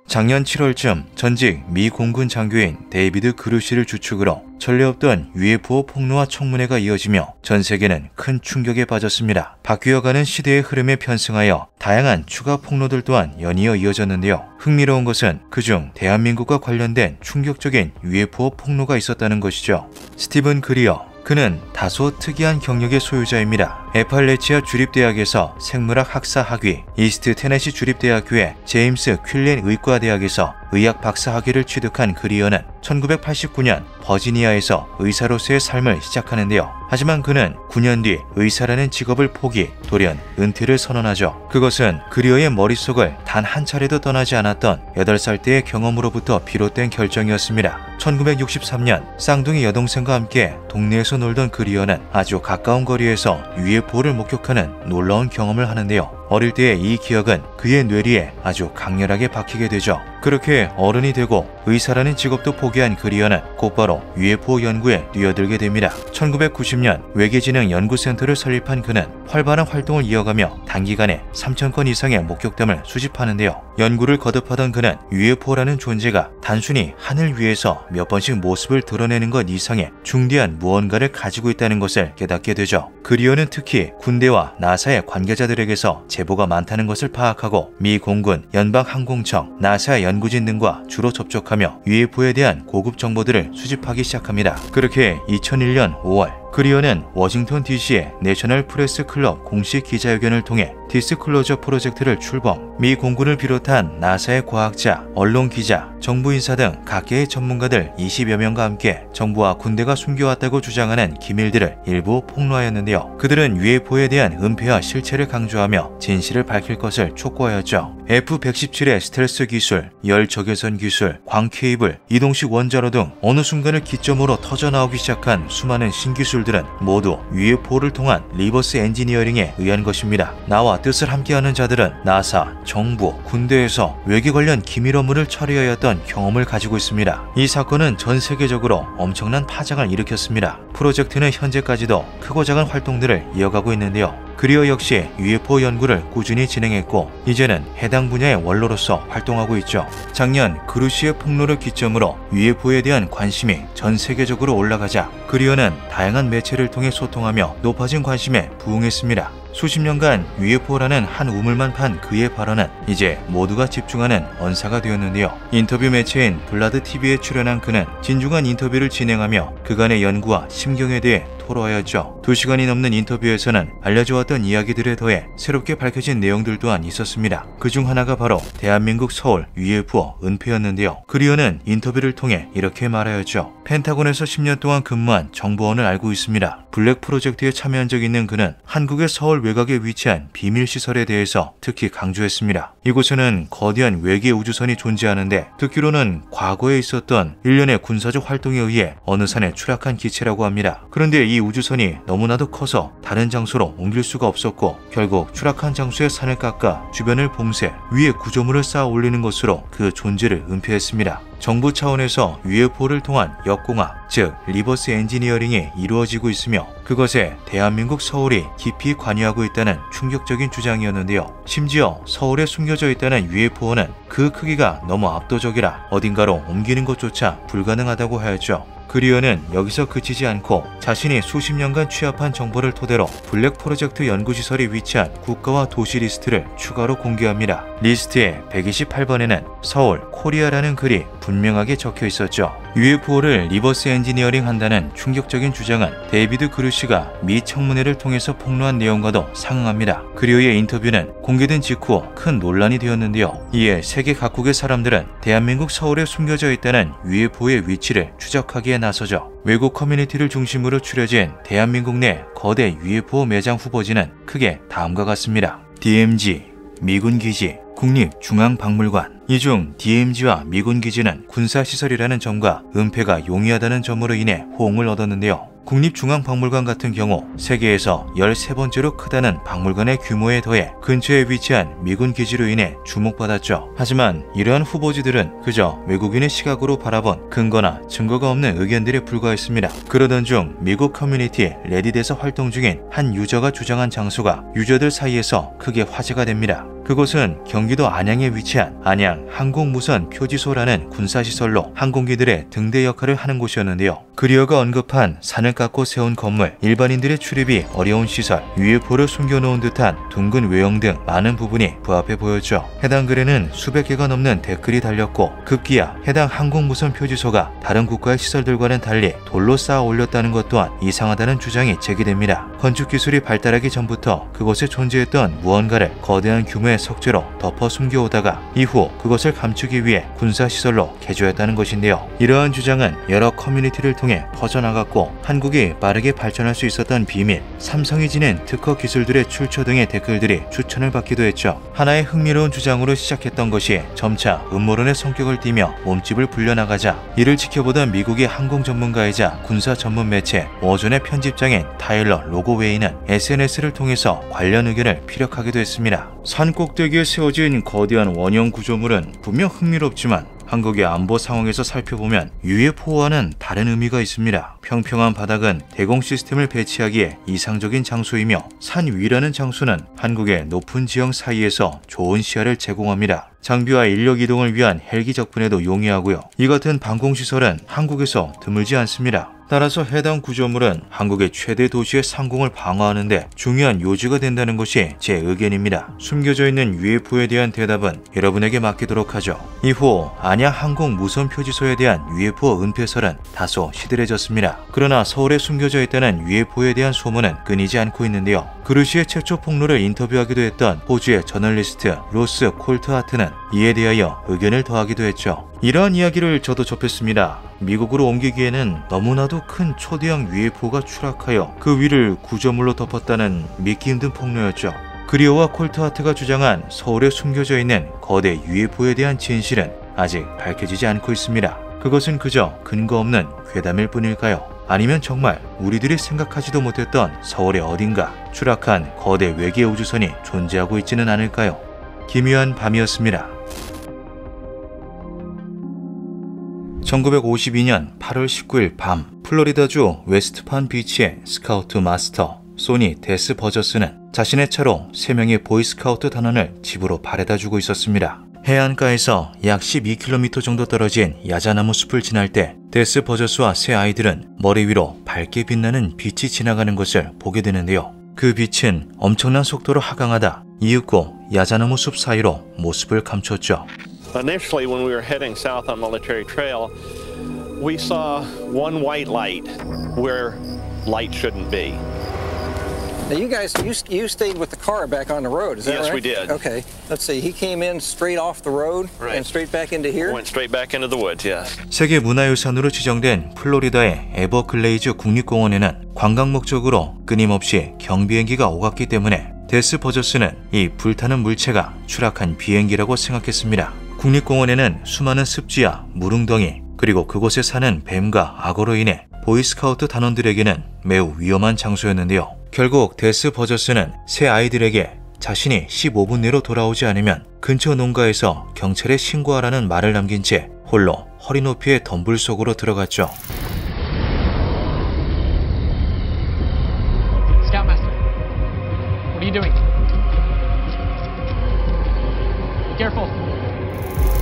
작년 7월쯤 전직 미 공군 장교인 데이비드 그루시를 주축으로 전례 없던 UFO 폭로와 청문회가 이어지며 전 세계는 큰 충격에 빠졌습니다. 바뀌어가는 시대의 흐름에 편승하여 다양한 추가 폭로들 또한 연이어 이어졌는데요. 흥미로운 것은 그중 대한민국과 관련된 충격적인 UFO 폭로가 있었다는 것이죠. 스티븐 그리어, 그는 다소 특이한 경력의 소유자입니다. 에팔레치아 주립대학에서 생물학 학사 학위, 이스트 테네시 주립대학교의 제임스 퀼린 의과대학에서 의학 박사 학위를 취득한 그리어는 1989년 버지니아에서 의사로서의 삶을 시작하는데요. 하지만 그는 9년 뒤 의사라는 직업을 포기, 돌연 은퇴를 선언하죠. 그것은 그리어의 머릿속을 단 한 차례도 떠나지 않았던 8살 때의 경험으로부터 비롯된 결정이었습니다. 1963년 쌍둥이 여동생과 함께 동네에서 놀던 그리어는 아주 가까운 거리에서 UFO를 목격하는 놀라운 경험을 하는데요. 어릴 때의 이 기억은 그의 뇌리에 아주 강렬하게 박히게 되죠. 그렇게 어른이 되고 의사라는 직업도 포기한 그리어는 곧바로 UFO 연구에 뛰어들게 됩니다. 1990년 외계지능 연구센터를 설립한 그는 활발한 활동을 이어가며 단기간에 3,000건 이상의 목격담을 수집하는데요. 연구를 거듭하던 그는 UFO라는 존재가 단순히 하늘 위에서 몇 번씩 모습을 드러내는 것 이상의 중대한 무언가를 가지고 있다는 것을 깨닫게 되죠. 그리어는 특히 군대와 나사의 관계자들에게서 제보가 많다는 것을 파악하고 미 공군, 연방항공청, 나사 연구진 등과 주로 접촉하며 UFO에 대한 고급 정보들을 수집하기 시작합니다. 그렇게 2001년 5월 그리어는 워싱턴 DC의 내셔널 프레스 클럽 공식 기자회견을 통해 디스클로저 프로젝트를 출범, 미 공군을 비롯한 나사의 과학자, 언론 기자, 정부 인사 등 각계의 전문가들 20여 명과 함께 정부와 군대가 숨겨왔다고 주장하는 기밀들을 일부 폭로하였는데요. 그들은 UFO에 대한 은폐와 실체를 강조하며 진실을 밝힐 것을 촉구하였죠. F-117의 스텔스 기술, 열 적외선 기술, 광 케이블, 이동식 원자로 등 어느 순간을 기점으로 터져나오기 시작한 수많은 신기술들은 모두 UFO를 통한 리버스 엔지니어링에 의한 것입니다. 나와 뜻을 함께하는 자들은 나사, 정부, 군대에서 외계 관련 기밀 업무를 처리하였던 경험을 가지고 있습니다. 이 사건은 전 세계적으로 엄청난 파장을 일으켰습니다. 프로젝트는 현재까지도 크고 작은 활동들을 이어가고 있는데요. 그리어 역시 UFO 연구를 꾸준히 진행했고 이제는 해당 분야의 원로로서 활동하고 있죠. 작년 그루시의 폭로를 기점으로 UFO에 대한 관심이 전 세계적으로 올라가자 그리어는 다양한 매체를 통해 소통하며 높아진 관심에 부응했습니다. 수십 년간 UFO라는 한 우물만 판 그의 발언은 이제 모두가 집중하는 언사가 되었는데요. 인터뷰 매체인 블라드TV에 출연한 그는 진중한 인터뷰를 진행하며 그간의 연구와 심경에 대해 토로하였죠. 2시간이 넘는 인터뷰에서는 알려져왔던 이야기들에 더해 새롭게 밝혀진 내용들 또한 있었습니다. 그중 하나가 바로 대한민국 서울 UFO 은폐였는데요. 그리어는 인터뷰를 통해 이렇게 말하였죠. 펜타곤에서 10년 동안 근무한 정보원을 알고 있습니다. 블랙 프로젝트에 참여한 적이 있는 그는 한국의 서울 외곽에 위치한 비밀시설에 대해서 특히 강조했습니다. 이곳에는 거대한 외계 우주선이 존재하는데 듣기로는 과거에 있었던 일련의 군사적 활동에 의해 어느 산에 추락한 기체라고 합니다. 그런데 이 이 우주선이 너무나도 커서 다른 장소로 옮길 수가 없었고 결국 추락한 장소의 산을 깎아 주변을 봉쇄, 위에 구조물을 쌓아 올리는 것으로 그 존재를 은폐했습니다. 정부 차원에서 UFO를 통한 역공학, 즉 리버스 엔지니어링이 이루어지고 있으며 그것에 대한민국 서울이 깊이 관여하고 있다는 충격적인 주장이었는데요. 심지어 서울에 숨겨져 있다는 UFO는 그 크기가 너무 압도적이라 어딘가로 옮기는 것조차 불가능하다고 하였죠. 그리어는 여기서 그치지 않고 자신이 수십 년간 취합한 정보를 토대로 블랙 프로젝트 연구시설이 위치한 국가와 도시 리스트를 추가로 공개합니다. 리스트의 128번에는 서울, 코리아라는 글이 분명하게 적혀 있었죠. UFO를 리버스 엔지니어링 한다는 충격적인 주장은 데이비드 그루시가 미 청문회를 통해서 폭로한 내용과도 상응합니다. 그리어의 인터뷰는 공개된 직후 큰 논란이 되었는데요. 이에 세계 각국의 사람들은 대한민국 서울에 숨겨져 있다는 UFO의 위치를 추적하기에 나서죠. 외국 커뮤니티를 중심으로 추려진 대한민국 내 거대 UFO 매장 후보지는 크게 다음과 같습니다. DMZ, 미군기지, 국립중앙박물관. 이 중 DMZ와 미군기지는 군사시설이라는 점과 은폐가 용이하다는 점으로 인해 호응을 얻었는데요. 국립중앙박물관 같은 경우 세계에서 13번째로 크다는 박물관의 규모에 더해 근처에 위치한 미군 기지로 인해 주목받았죠. 하지만 이러한 후보지들은 그저 외국인의 시각으로 바라본 근거나 증거가 없는 의견들에 불과했습니다. 그러던 중 미국 커뮤니티 레딧에서 활동 중인 한 유저가 주장한 장소가 유저들 사이에서 크게 화제가 됩니다. 그곳은 경기도 안양에 위치한 안양 항공무선 표지소라는 군사시설로 항공기들의 등대 역할을 하는 곳이었는데요. 그리어가 언급한 산을 깎고 세운 건물, 일반인들의 출입이 어려운 시설, UFO를 숨겨놓은 듯한 둥근 외형 등 많은 부분이 부합해 보였죠. 해당 글에는 수백 개가 넘는 댓글이 달렸고 급기야 해당 항공무선 표지소가 다른 국가의 시설들과는 달리 돌로 쌓아 올렸다는 것 또한 이상하다는 주장이 제기됩니다. 건축기술이 발달하기 전부터 그곳에 존재했던 무언가를 거대한 규모의 석재로 덮어 숨겨오다가 이후 그것을 감추기 위해 군사시설로 개조했다는 것인데요. 이러한 주장은 여러 커뮤니티를 통해 퍼져나갔고 한국이 빠르게 발전할 수 있었던 비밀, 삼성이 지닌 특허 기술들의 출처 등의 댓글들이 추천을 받기도 했죠. 하나의 흥미로운 주장으로 시작했던 것이 점차 음모론의 성격을 띠며 몸집을 불려나가자 이를 지켜보던 미국의 항공 전문가이자 군사 전문 매체 워존의 편집장인 타일러 로고웨이는 SNS를 통해서 관련 의견을 피력하기도 했습니다. 산 꼭대기에 세워진 거대한 원형 구조물은 분명 흥미롭지만 한국의 안보 상황에서 살펴보면 UFO와는 다른 의미가 있습니다. 평평한 바닥은 대공 시스템을 배치하기에 이상적인 장소이며 산 위라는 장소는 한국의 높은 지형 사이에서 좋은 시야를 제공합니다. 장비와 인력 이동을 위한 헬기 접근에도 용이하고요. 이 같은 방공시설은 한국에서 드물지 않습니다. 따라서 해당 구조물은 한국의 최대 도시의 상공을 방어하는 데 중요한 요지가 된다는 것이 제 의견입니다. 숨겨져 있는 UFO에 대한 대답은 여러분에게 맡기도록 하죠. 이후 안양 항공 무선 표지소에 대한 UFO 은폐설은 다소 시들해졌습니다. 그러나 서울에 숨겨져 있다는 UFO에 대한 소문은 끊이지 않고 있는데요. 그루시의 최초 폭로를 인터뷰하기도 했던 호주의 저널리스트 로스 콜트하트는 이에 대하여 의견을 더하기도 했죠. 이러한 이야기를 저도 접했습니다. 미국으로 옮기기에는 너무나도 큰 초대형 UFO가 추락하여 그 위를 구조물로 덮었다는 믿기 힘든 폭로였죠. 그리어와 콜트하트가 주장한 서울에 숨겨져 있는 거대 UFO에 대한 진실은 아직 밝혀지지 않고 있습니다. 그것은 그저 근거 없는 괴담일 뿐일까요? 아니면 정말 우리들이 생각하지도 못했던 서울의 어딘가 추락한 거대 외계 우주선이 존재하고 있지는 않을까요? 기묘한 밤이었습니다. 1952년 8월 19일 밤 플로리다주 웨스트팜 비치의 스카우트 마스터 소니 데스 버저스는 자신의 차로 3명의 보이스카우트 단원을 집으로 바래다주고 있었습니다. 해안가에서 약 12km 정도 떨어진 야자나무 숲을 지날 때 데스 버저스와 세 아이들은 머리 위로 밝게 빛나는 빛이 지나가는 것을 보게 되는데요. 그 빛은 엄청난 속도로 하강하다 이윽고 야자나무 숲 사이로 모습을 감췄죠. Initially, when we were heading south on Military Trail, we saw one white light where light shouldn't be. Now you guys, you stayed with the car back on the road, is that right? Yes, we did. Okay, let's see. He came in straight off the road and straight back into here? Went straight back into the woods, yes. 세계 문화유산으로 지정된 플로리다의 에버글레이즈 국립공원에는 관광 목적으로 끊임없이 경비행기가 오갔기 때문에 데스 버저스는 이 불타는 물체가 추락한 비행기라고 생각했습니다. 국립공원에는 수많은 습지와 무릉덩이 그리고 그곳에 사는 뱀과 악어로 인해 보이스카우트 단원들에게는 매우 위험한 장소였는데요. 결국 데스 버저스는 새 아이들에게 자신이 15분 내로 돌아오지 않으면 근처 농가에서 경찰에 신고하라는 말을 남긴 채 홀로 허리 높이의 덤불 속으로 들어갔죠. Scoutmaster, what are you doing? Be careful.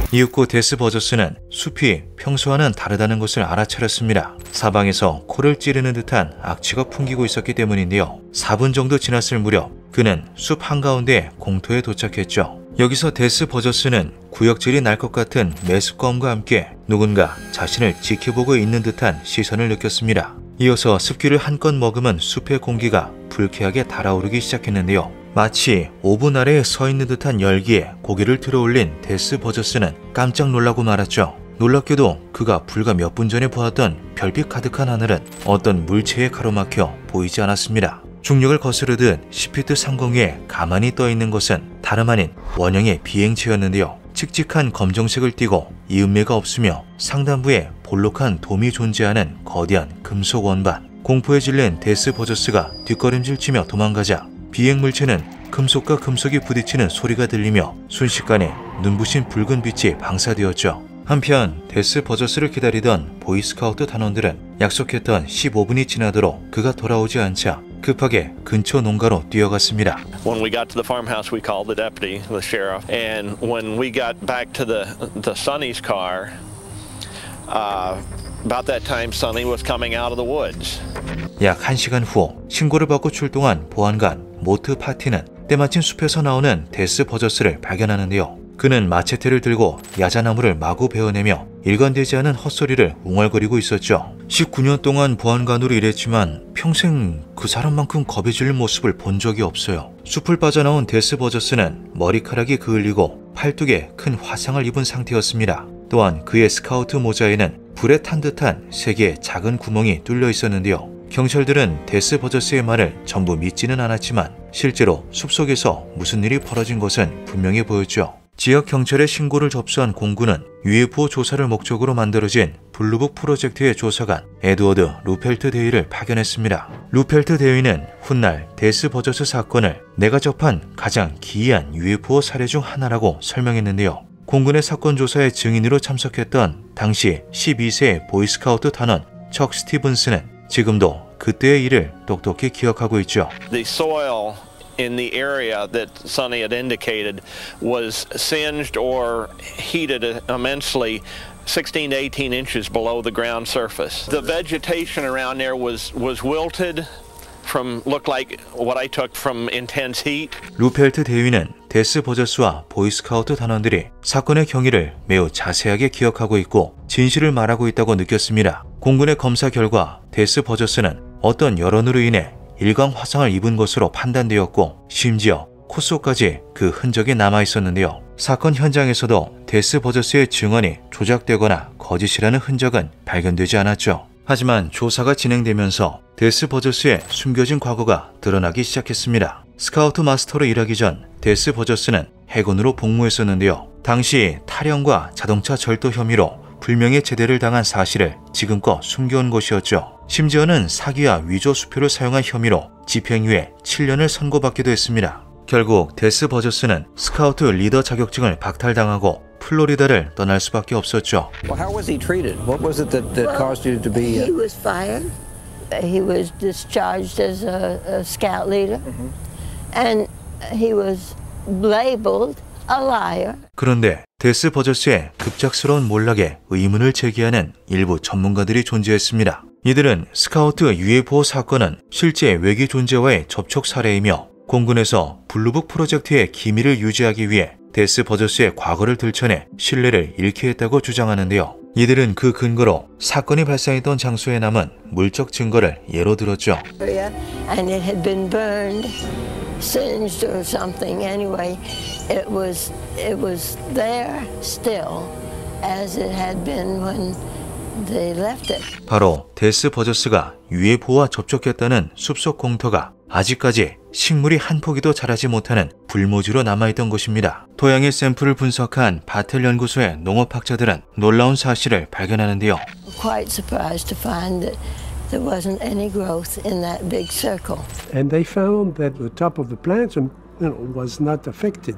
이윽고 데스 버저스는 숲이 평소와는 다르다는 것을 알아차렸습니다. 사방에서 코를 찌르는 듯한 악취가 풍기고 있었기 때문인데요. 4분 정도 지났을 무렵 그는 숲 한가운데 공터에 도착했죠. 여기서 데스 버저스는 구역질이 날 것 같은 메스꺼움과 함께 누군가 자신을 지켜보고 있는 듯한 시선을 느꼈습니다. 이어서 습기를 한껏 머금은 숲의 공기가 불쾌하게 달아오르기 시작했는데요. 마치 오븐 아래에 서 있는 듯한 열기에 고개를 들어올린 데스 버저스는 깜짝 놀라고 말았죠. 놀랍게도 그가 불과 몇 분 전에 보았던 별빛 가득한 하늘은 어떤 물체에 가로막혀 보이지 않았습니다. 중력을 거스르듯 10피트 상공 위에 가만히 떠 있는 것은 다름 아닌 원형의 비행체였는데요. 칙칙한 검정색을 띠고 이음매가 없으며 상단부에 볼록한 돔이 존재하는 거대한 금속 원반. 공포에 질린 데스 버저스가 뒷걸음질치며 도망가자 비행 물체는 금속과 금속이 부딪히는 소리가 들리며 순식간에 눈부신 붉은 빛이 방사되었죠. 한편 데스 버저스를 기다리던 보이스카우트 단원들은 약속했던 15분이 지나도록 그가 돌아오지 않자 급하게 근처 농가로 뛰어갔습니다. When we got to the farmhouse, we called the deputy, the sheriff, and when we got back to the Sonny's car, about that time, Sonny was coming out of the woods. 약 1시간 후 신고를 받고 출동한 보안관 모트 파티는 때마침 숲에서 나오는 데스 버저스를 발견하는데요. 그는 마체테를 들고 야자나무를 마구 베어내며 일관되지 않은 헛소리를 웅얼거리고 있었죠. 19년 동안 보안관으로 일했지만 평생 그 사람만큼 겁에 질린 모습을 본 적이 없어요. 숲을 빠져나온 데스 버저스는 머리카락이 그을리고 팔뚝에 큰 화상을 입은 상태였습니다. 또한 그의 스카우트 모자에는 불에 탄 듯한 3개의 작은 구멍이 뚫려 있었는데요. 경찰들은 데스 버저스의 말을 전부 믿지는 않았지만 실제로 숲속에서 무슨 일이 벌어진 것은 분명해 보였죠. 지역 경찰에 신고를 접수한 공군은 UFO 조사를 목적으로 만들어진 블루북 프로젝트의 조사관 에드워드 루펠트 대위를 파견했습니다. 루펠트 대위는 훗날 데스 버저스 사건을 내가 접한 가장 기이한 UFO 사례 중 하나라고 설명했는데요. 공군의 사건 조사에 증인으로 참석했던 당시 12세 보이스카우트 단원 척 스티븐스는 지금도 그때의 일을 똑똑히 기억하고 있죠. The soil in the area that Sonny had indicated was singed or heated immensely 16 to 18 inches below the ground surface. The vegetation around there was wilted from looked like what I took from intense heat. 루펠트 대위는 데스 버저스와 보이스카우트 단원들이 사건의 경위를 매우 자세하게 기억하고 있고 진실을 말하고 있다고 느꼈습니다. 공군의 검사 결과 데스 버저스는 어떤 여론으로 인해 일광 화상을 입은 것으로 판단되었고 심지어 코 속까지 그 흔적이 남아 있었는데요. 사건 현장에서도 데스 버저스의 증언이 조작되거나 거짓이라는 흔적은 발견되지 않았죠. 하지만 조사가 진행되면서 데스 버저스의 숨겨진 과거가 드러나기 시작했습니다. 스카우트 마스터로 일하기 전 데스 버저스는 해군으로 복무했었는데요. 당시 탈영과 자동차 절도 혐의로 불명예 제대를 당한 사실을 지금껏 숨겨온 것이었죠. 심지어는 사기와 위조 수표를 사용한 혐의로 집행유예 7년을 선고받기도 했습니다. 결국 데스 버저스는 스카우트 리더 자격증을 박탈당하고 플로리다를 떠날 수밖에 없었죠. Well, how was he treated? What was it that caused you to be? He was fired. He was discharged as a scout leader, and he was labeled a liar. 그런데 데스 버저스의 급작스러운 몰락에 의문을 제기하는 일부 전문가들이 존재했습니다. 이들은 스카우트 UFO 사건은 실제 외계 존재와의 접촉 사례이며 공군에서 블루북 프로젝트의 기밀을 유지하기 위해 데스 버저스의 과거를 들춰내 신뢰를 잃게 했다고 주장하는데요. 이들은 그 근거로 사건이 발생했던 장소에 남은 물적 증거를 예로 들었죠. And it had been burned, singed or something. Anyway, it was there still as it had been when they left it. 바로 데스 버저스가 UFO와 접촉했다는 숲속 공터가 아직까지 식물이 한 포기도 자라지 못하는 불모지로 남아있던 것입니다. 토양의 샘플을 분석한 바텔 연구소의 농업학자들은 놀라운 사실을 발견하는데요. Quite surprised to find that There wasn't any growth in that big circle. And they found that the top of the plant was not affected,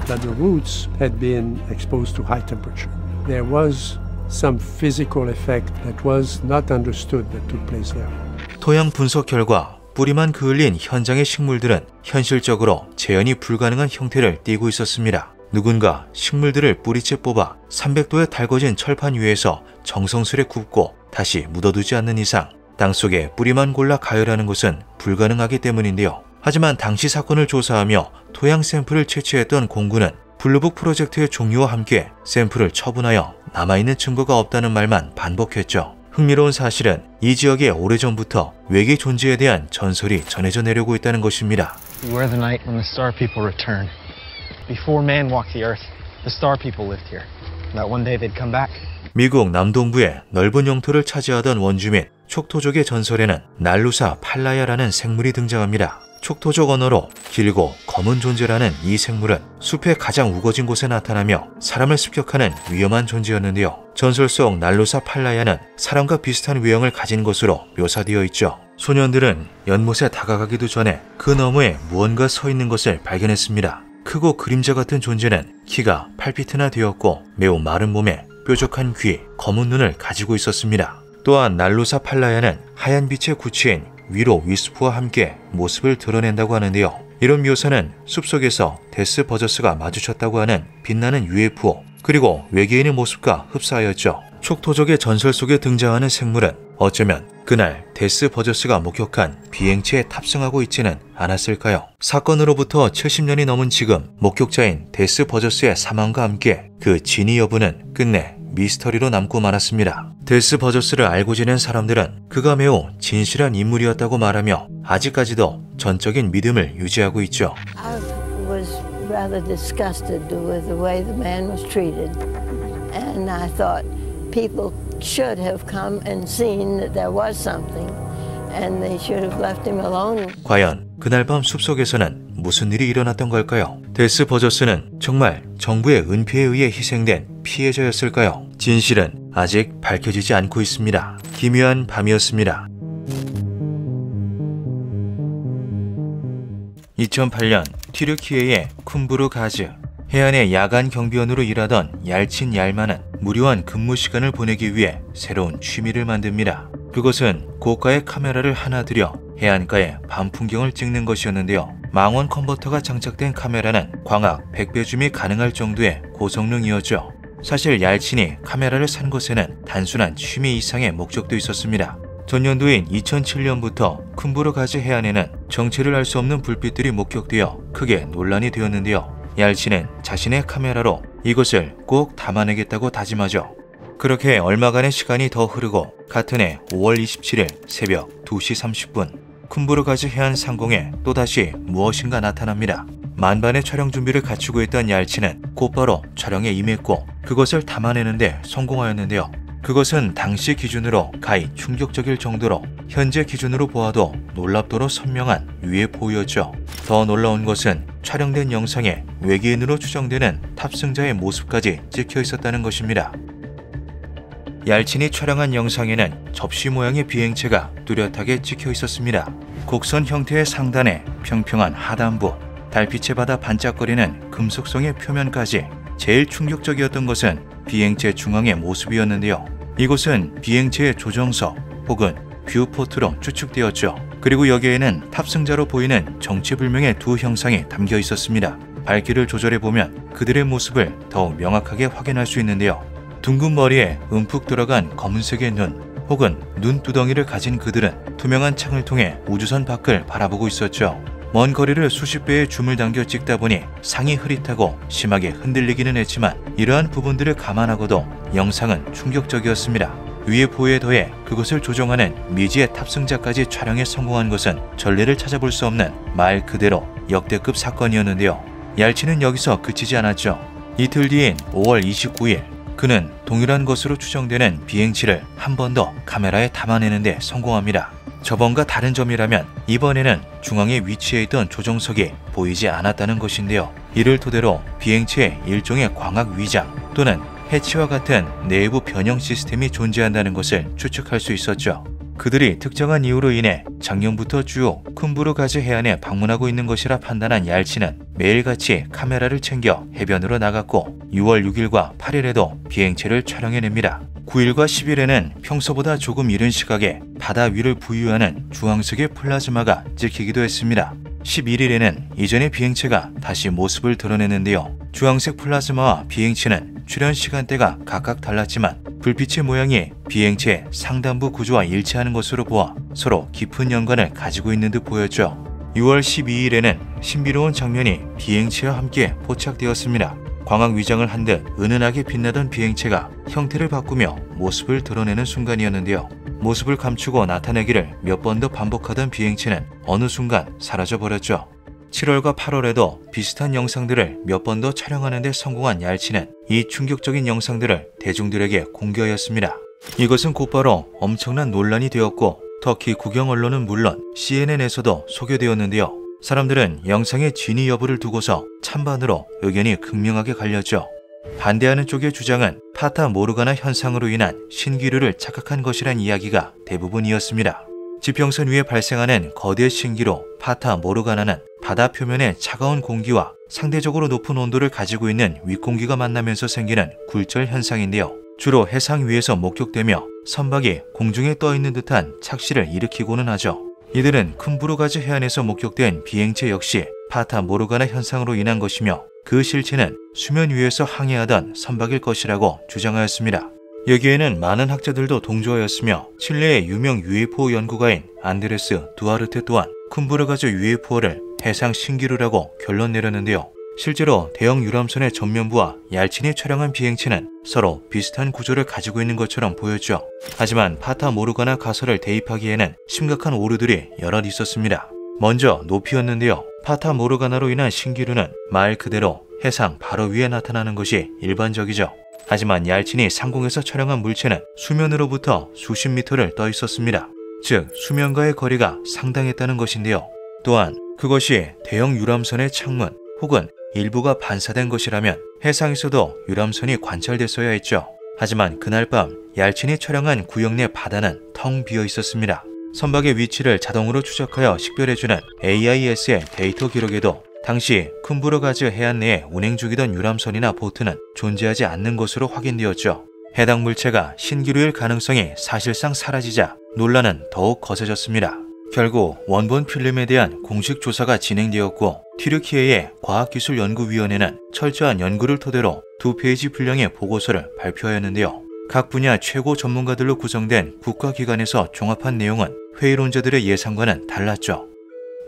that the roots had been exposed to high temperature. There was some physical effect that was not understood that took place there. 토양 분석 결과 뿌리만 그을린 현장의 식물들은 현실적으로 재현이 불가능한 형태를 띠고 있었습니다. 누군가 식물들을 뿌리채 뽑아 300도에 달궈진 철판 위에서 정성스레 굽고 다시 묻어두지 않는 이상 땅속에 뿌리만 골라 가열하는 것은 불가능하기 때문인데요. 하지만 당시 사건을 조사하며 토양 샘플을 채취했던 공군은 블루북 프로젝트의 종료와 함께 샘플을 처분하여 남아있는 증거가 없다는 말만 반복했죠. 흥미로운 사실은 이 지역에 오래전부터 외계 존재에 대한 전설이 전해져 내려오고 있다는 것입니다. You were the night when the star people returned. Before man walked the earth, the star people lived here. That one day they'd come back. 미국 남동부의 넓은 영토를 차지하던 원주민 촉토족의 전설에는 날루사 팔라야라는 생물이 등장합니다. 촉토족 언어로 길고 검은 존재라는 이 생물은 숲의 가장 우거진 곳에 나타나며 사람을 습격하는 위험한 존재였는데요. 전설 속 날루사 팔라야는 사람과 비슷한 외형을 가진 것으로 묘사되어 있죠. 소년들은 연못에 다가가기도 전에 그 너머에 무언가 서 있는 것을 발견했습니다. 크고 그림자 같은 존재는 키가 8피트나 되었고 매우 마른 몸에 뾰족한 귀, 검은 눈을 가지고 있었습니다. 또한 날루사 팔라야는 하얀 빛의 구체인 위로 위스프와 함께 모습을 드러낸다고 하는데요. 이런 묘사는 숲속에서 데스 버저스가 마주쳤다고 하는 빛나는 UFO 그리고 외계인의 모습과 흡사하였죠. 촉토족의 전설 속에 등장하는 생물은 어쩌면 그날 데스 버저스가 목격한 비행체에 탑승하고 있지는 않았을까요? 사건으로부터 70년이 넘은 지금 목격자인 데스 버저스의 사망과 함께 그 진위 여부는 끝내 미스터리로 남고 말았습니다. 데스 버저스를 알고 지낸 사람들은 그가 매우 진실한 인물이었다고 말하며 아직까지도 전적인 믿음을 유지하고 있죠. I was rather disgusted with the way the man was treated, and I thought people should have come and seen that there was something, and they should have left him alone. 과연 그날 밤 숲속에서는 무슨 일이 일어났던 걸까요? 데스 버저스는 정말 정부의 은폐에 의해 희생된 피해자였을까요? 진실은 아직 밝혀지지 않고 있습니다. 기묘한 밤이었습니다. 2008년 튀르키예의 쿰부르가즈 해안의 야간 경비원으로 일하던 얄친 얄마는 무료한 근무 시간을 보내기 위해 새로운 취미를 만듭니다. 그것은 고가의 카메라를 하나 들여 해안가의 밤 풍경을 찍는 것이었는데요. 망원 컨버터가 장착된 카메라는 광학 100배 줌이 가능할 정도의 고성능이었죠. 사실 얄친이 카메라를 산 것에는 단순한 취미 이상의 목적도 있었습니다. 전년도인 2007년부터 쿰부르가즈 해안에는 정체를 알 수 없는 불빛들이 목격되어 크게 논란이 되었는데요. 얄친은 자신의 카메라로 이것을 꼭 담아내겠다고 다짐하죠. 그렇게 얼마간의 시간이 더 흐르고 같은 해 5월 27일 새벽 2시 30분 쿰부르가즈 해안 상공에 또다시 무엇인가 나타납니다. 만반의 촬영 준비를 갖추고 있던 얄친은 곧바로 촬영에 임했고 그것을 담아내는데 성공하였는데요. 그것은 당시 기준으로 가히 충격적일 정도로 현재 기준으로 보아도 놀랍도록 선명한 UFO였죠. 더 놀라운 것은 촬영된 영상에 외계인으로 추정되는 탑승자의 모습까지 찍혀 있었다는 것입니다. 얄친이 촬영한 영상에는 접시 모양의 비행체가 뚜렷하게 찍혀 있었습니다. 곡선 형태의 상단에 평평한 하단부, 달빛에 받아 반짝거리는 금속성의 표면까지 제일 충격적이었던 것은 비행체 중앙의 모습이었는데요. 이곳은 비행체의 조정석 혹은 뷰포트로 추측되었죠. 그리고 여기에는 탑승자로 보이는 정체불명의 두 형상이 담겨 있었습니다. 밝기를 조절해보면 그들의 모습을 더욱 명확하게 확인할 수 있는데요. 둥근 머리에 움푹 들어간 검은색의 눈 혹은 눈두덩이를 가진 그들은 투명한 창을 통해 우주선 밖을 바라보고 있었죠. 먼 거리를 수십 배의 줌을 당겨 찍다 보니 상이 흐릿하고 심하게 흔들리기는 했지만 이러한 부분들을 감안하고도 영상은 충격적이었습니다. UFO에 더해 그것을 조종하는 미지의 탑승자까지 촬영에 성공한 것은 전례를 찾아볼 수 없는 말 그대로 역대급 사건이었는데요. 얄친은 여기서 그치지 않았죠. 이틀 뒤인 5월 29일 그는 동일한 것으로 추정되는 비행체를 한 번 더 카메라에 담아내는데 성공합니다. 저번과 다른 점이라면 이번에는 중앙에 위치해 있던 조종석이 보이지 않았다는 것인데요. 이를 토대로 비행체의 일종의 광학 위장 또는 해치와 같은 내부 변형 시스템이 존재한다는 것을 추측할 수 있었죠. 그들이 특정한 이유로 인해 작년부터 쭉 쿤부르가즈 해안에 방문하고 있는 것이라 판단한 얄친은 매일같이 카메라를 챙겨 해변으로 나갔고 6월 6일과 8일에도 비행체를 촬영해냅니다. 9일과 10일에는 평소보다 조금 이른 시각에 바다 위를 부유하는 주황색의 플라즈마가 찍히기도 했습니다. 11일에는 이전의 비행체가 다시 모습을 드러내는데요. 주황색 플라즈마와 비행체는 출현 시간대가 각각 달랐지만 불빛의 모양이 비행체의 상단부 구조와 일치하는 것으로 보아 서로 깊은 연관을 가지고 있는 듯 보였죠. 6월 12일에는 신비로운 장면이 비행체와 함께 포착되었습니다. 광학 위장을 한 듯 은은하게 빛나던 비행체가 형태를 바꾸며 모습을 드러내는 순간이었는데요. 모습을 감추고 나타내기를 몇 번 더 반복하던 비행체는 어느 순간 사라져버렸죠. 7월과 8월에도 비슷한 영상들을 몇 번 더 촬영하는 데 성공한 얄친은 이 충격적인 영상들을 대중들에게 공개하였습니다. 이것은 곧바로 엄청난 논란이 되었고 터키 국영 언론은 물론 CNN에서도 소개되었는데요. 사람들은 영상의 진위 여부를 두고서 찬반으로 의견이 극명하게 갈렸죠. 반대하는 쪽의 주장은 파타 모르가나 현상으로 인한 신기루를 착각한 것이란 이야기가 대부분이었습니다. 지평선 위에 발생하는 거대 신기루 파타 모르가나는 바다 표면의 차가운 공기와 상대적으로 높은 온도를 가지고 있는 윗공기가 만나면서 생기는 굴절 현상인데요. 주로 해상 위에서 목격되며 선박이 공중에 떠 있는 듯한 착시를 일으키고는 하죠. 이들은 쿤부르가즈 해안에서 목격된 비행체 역시 파타 모르가나 현상으로 인한 것이며 그 실체는 수면 위에서 항해하던 선박일 것이라고 주장하였습니다. 여기에는 많은 학자들도 동조하였으며 칠레의 유명 UFO 연구가인 안드레스 두아르테 또한 쿤부르가즈 UFO를 해상 신기루라고 결론 내렸는데요. 실제로 대형 유람선의 전면부와 얄친이 촬영한 비행체는 서로 비슷한 구조를 가지고 있는 것처럼 보였죠. 하지만 파타 모르가나 가설을 대입하기에는 심각한 오류들이 여럿 있었습니다. 먼저 높이였는데요. 파타 모르가나로 인한 신기루는 말 그대로 해상 바로 위에 나타나는 것이 일반적이죠. 하지만 얄친이 상공에서 촬영한 물체는 수면으로부터 수십 미터를 떠 있었습니다. 즉 수면과의 거리가 상당했다는 것인데요. 또한 그것이 대형 유람선의 창문 혹은 일부가 반사된 것이라면 해상에서도 유람선이 관찰됐어야 했죠. 하지만 그날 밤 얄친이 촬영한 구역 내 바다는 텅 비어 있었습니다. 선박의 위치를 자동으로 추적하여 식별해주는 AIS의 데이터 기록에도 당시 쿤부르가즈 해안 내에 운행 중이던 유람선이나 보트는 존재하지 않는 것으로 확인되었죠. 해당 물체가 신기루일 가능성이 사실상 사라지자 논란은 더욱 거세졌습니다. 결국 원본 필름에 대한 공식 조사가 진행되었고 튀르키예의 과학기술연구위원회는 철저한 연구를 토대로 2페이지 분량의 보고서를 발표하였는데요. 각 분야 최고 전문가들로 구성된 국가기관에서 종합한 내용은 회의론자들의 예상과는 달랐죠.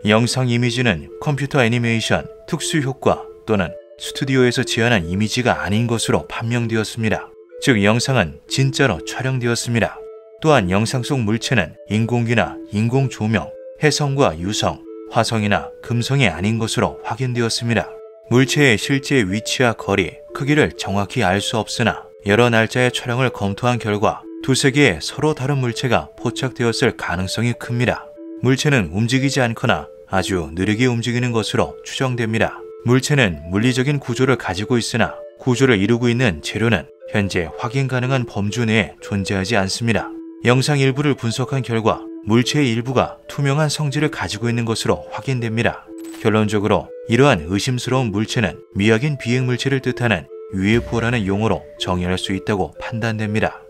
영상 이미지는 컴퓨터 애니메이션, 특수효과 또는 스튜디오에서 제안한 이미지가 아닌 것으로 판명되었습니다. 즉 영상은 진짜로 촬영되었습니다. 또한 영상 속 물체는 인공기나 인공조명, 해성과 유성, 화성이나 금성이 아닌 것으로 확인되었습니다. 물체의 실제 위치와 거리, 크기를 정확히 알 수 없으나 여러 날짜의 촬영을 검토한 결과 두세 개의 서로 다른 물체가 포착되었을 가능성이 큽니다. 물체는 움직이지 않거나 아주 느리게 움직이는 것으로 추정됩니다. 물체는 물리적인 구조를 가지고 있으나 구조를 이루고 있는 재료는 현재 확인 가능한 범주 내에 존재하지 않습니다. 영상 일부를 분석한 결과 물체의 일부가 투명한 성질을 가지고 있는 것으로 확인됩니다. 결론적으로 이러한 의심스러운 물체는 미확인 비행물체를 뜻하는 UFO라는 용어로 정의할 수 있다고 판단됩니다.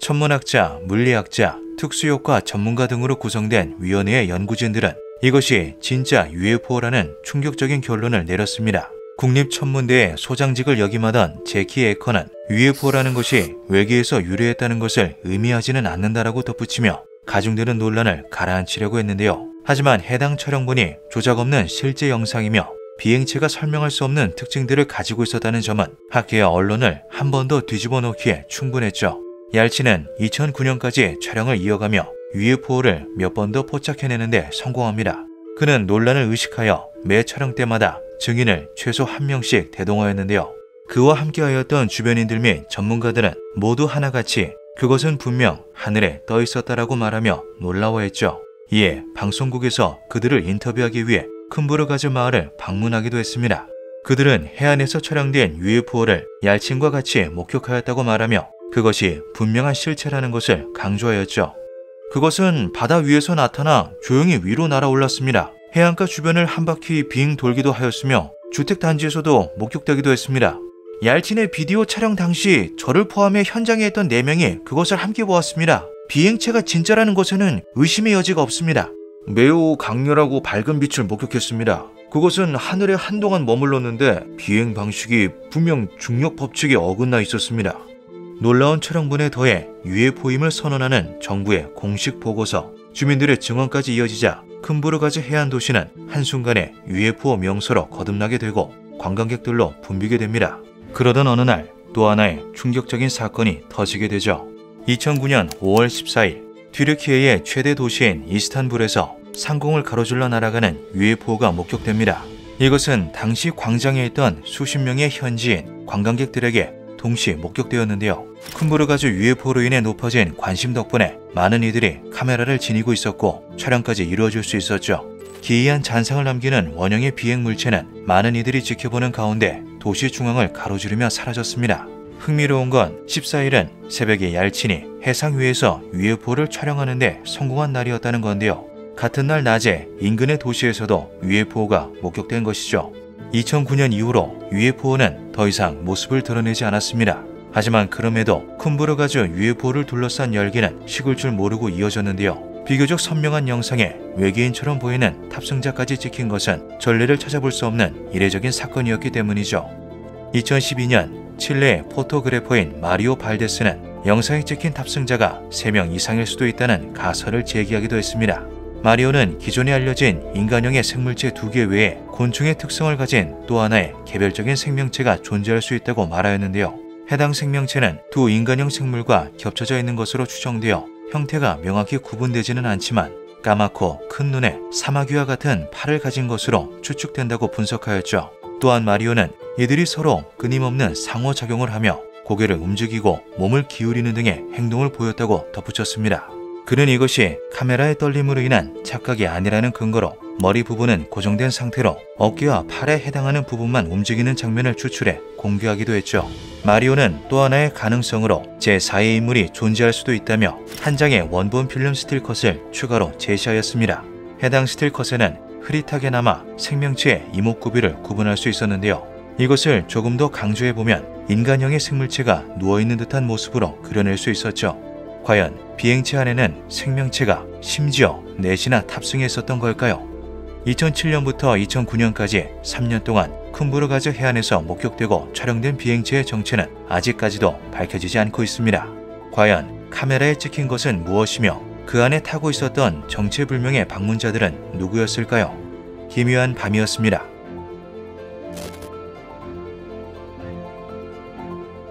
천문학자, 물리학자, 특수효과 전문가 등으로 구성된 위원회의 연구진들은 이것이 진짜 UFO라는 충격적인 결론을 내렸습니다. 국립천문대의 소장직을 역임하던 제키 에커는 UFO라는 것이 외계에서 유래했다는 것을 의미하지는 않는다라고 덧붙이며 가중되는 논란을 가라앉히려고 했는데요. 하지만 해당 촬영본이 조작 없는 실제 영상이며 비행체가 설명할 수 없는 특징들을 가지고 있었다는 점은 학계와 언론을 한 번 더 뒤집어 놓기에 충분했죠. 얄친은 2009년까지 촬영을 이어가며 UFO를 몇 번 더 포착해내는데 성공합니다. 그는 논란을 의식하여 매 촬영 때마다 증인을 최소 한 명씩 대동하였는데요. 그와 함께하였던 주변인들 및 전문가들은 모두 하나같이 그것은 분명 하늘에 떠 있었다라고 말하며 놀라워했죠. 이에 방송국에서 그들을 인터뷰하기 위해 쿤부르가즈 마을을 방문하기도 했습니다. 그들은 해안에서 촬영된 UFO를 얄친과 같이 목격하였다고 말하며 그것이 분명한 실체라는 것을 강조하였죠. 그것은 바다 위에서 나타나 조용히 위로 날아올랐습니다. 해안가 주변을 한 바퀴 빙 돌기도 하였으며 주택 단지에서도 목격되기도 했습니다. 얄친의 비디오 촬영 당시 저를 포함해 현장에 있던 4명이 그것을 함께 보았습니다. 비행체가 진짜라는 것에는 의심의 여지가 없습니다. 매우 강렬하고 밝은 빛을 목격했습니다. 그것은 하늘에 한동안 머물렀는데 비행 방식이 분명 중력 법칙에 어긋나 있었습니다. 놀라운 촬영분에 더해 UFO임을 선언하는 정부의 공식 보고서, 주민들의 증언까지 이어지자 큼부르가즈 해안 도시는 한순간에 UFO 명소로 거듭나게 되고 관광객들로 붐비게 됩니다. 그러던 어느 날 또 하나의 충격적인 사건이 터지게 되죠. 2009년 5월 14일 튀르키예의 최대 도시인 이스탄불에서 상공을 가로질러 날아가는 UFO가 목격됩니다. 이것은 당시 광장에 있던 수십 명의 현지인 관광객들에게 동시 목격되었는데요. 큼부르가즈 UFO로 인해 높아진 관심 덕분에 많은 이들이 카메라를 지니고 있었고 촬영까지 이루어질 수 있었죠. 기이한 잔상을 남기는 원형의 비행 물체는 많은 이들이 지켜보는 가운데 도시 중앙을 가로지르며 사라졌습니다. 흥미로운 건 14일은 새벽에 얄친이 해상 위에서 UFO를 촬영하는데 성공한 날이었다는 건데요. 같은 날 낮에 인근의 도시에서도 UFO가 목격된 것이죠. 2009년 이후로 UFO는 더 이상 모습을 드러내지 않았습니다. 하지만 그럼에도 큼부르가즈 UFO를 둘러싼 열기는 식을 줄 모르고 이어졌는데요. 비교적 선명한 영상에 외계인처럼 보이는 탑승자까지 찍힌 것은 전례를 찾아볼 수 없는 이례적인 사건이었기 때문이죠. 2012년 칠레의 포토그래퍼인 마리오 발데스는 영상에 찍힌 탑승자가 3명 이상일 수도 있다는 가설을 제기하기도 했습니다. 마리오는 기존에 알려진 인간형의 생물체 2개 외에 곤충의 특성을 가진 또 하나의 개별적인 생명체가 존재할 수 있다고 말하였는데요. 해당 생명체는 두 인간형 생물과 겹쳐져 있는 것으로 추정되어 형태가 명확히 구분되지는 않지만 까맣고 큰 눈에 사마귀와 같은 팔을 가진 것으로 추측된다고 분석하였죠. 또한 마리오는 이들이 서로 끊임없는 상호작용을 하며 고개를 움직이고 몸을 기울이는 등의 행동을 보였다고 덧붙였습니다. 그는 이것이 카메라의 떨림으로 인한 착각이 아니라는 근거로 머리 부분은 고정된 상태로 어깨와 팔에 해당하는 부분만 움직이는 장면을 추출해 공개하기도 했죠. 마리오는 또 하나의 가능성으로 제4의 인물이 존재할 수도 있다며 한 장의 원본 필름 스틸컷을 추가로 제시하였습니다. 해당 스틸컷에는 흐릿하게 남아 생명체의 이목구비를 구분할 수 있었는데요. 이것을 조금 더 강조해보면 인간형의 생물체가 누워있는 듯한 모습으로 그려낼 수 있었죠. 과연 비행체 안에는 생명체가 심지어 넷이나 탑승했었던 걸까요? 2007년부터 2009년까지 3년 동안 큼부르가즈 해안에서 목격되고 촬영된 비행체의 정체는 아직까지도 밝혀지지 않고 있습니다. 과연 카메라에 찍힌 것은 무엇이며 그 안에 타고 있었던 정체불명의 방문자들은 누구였을까요? 기묘한 밤이었습니다.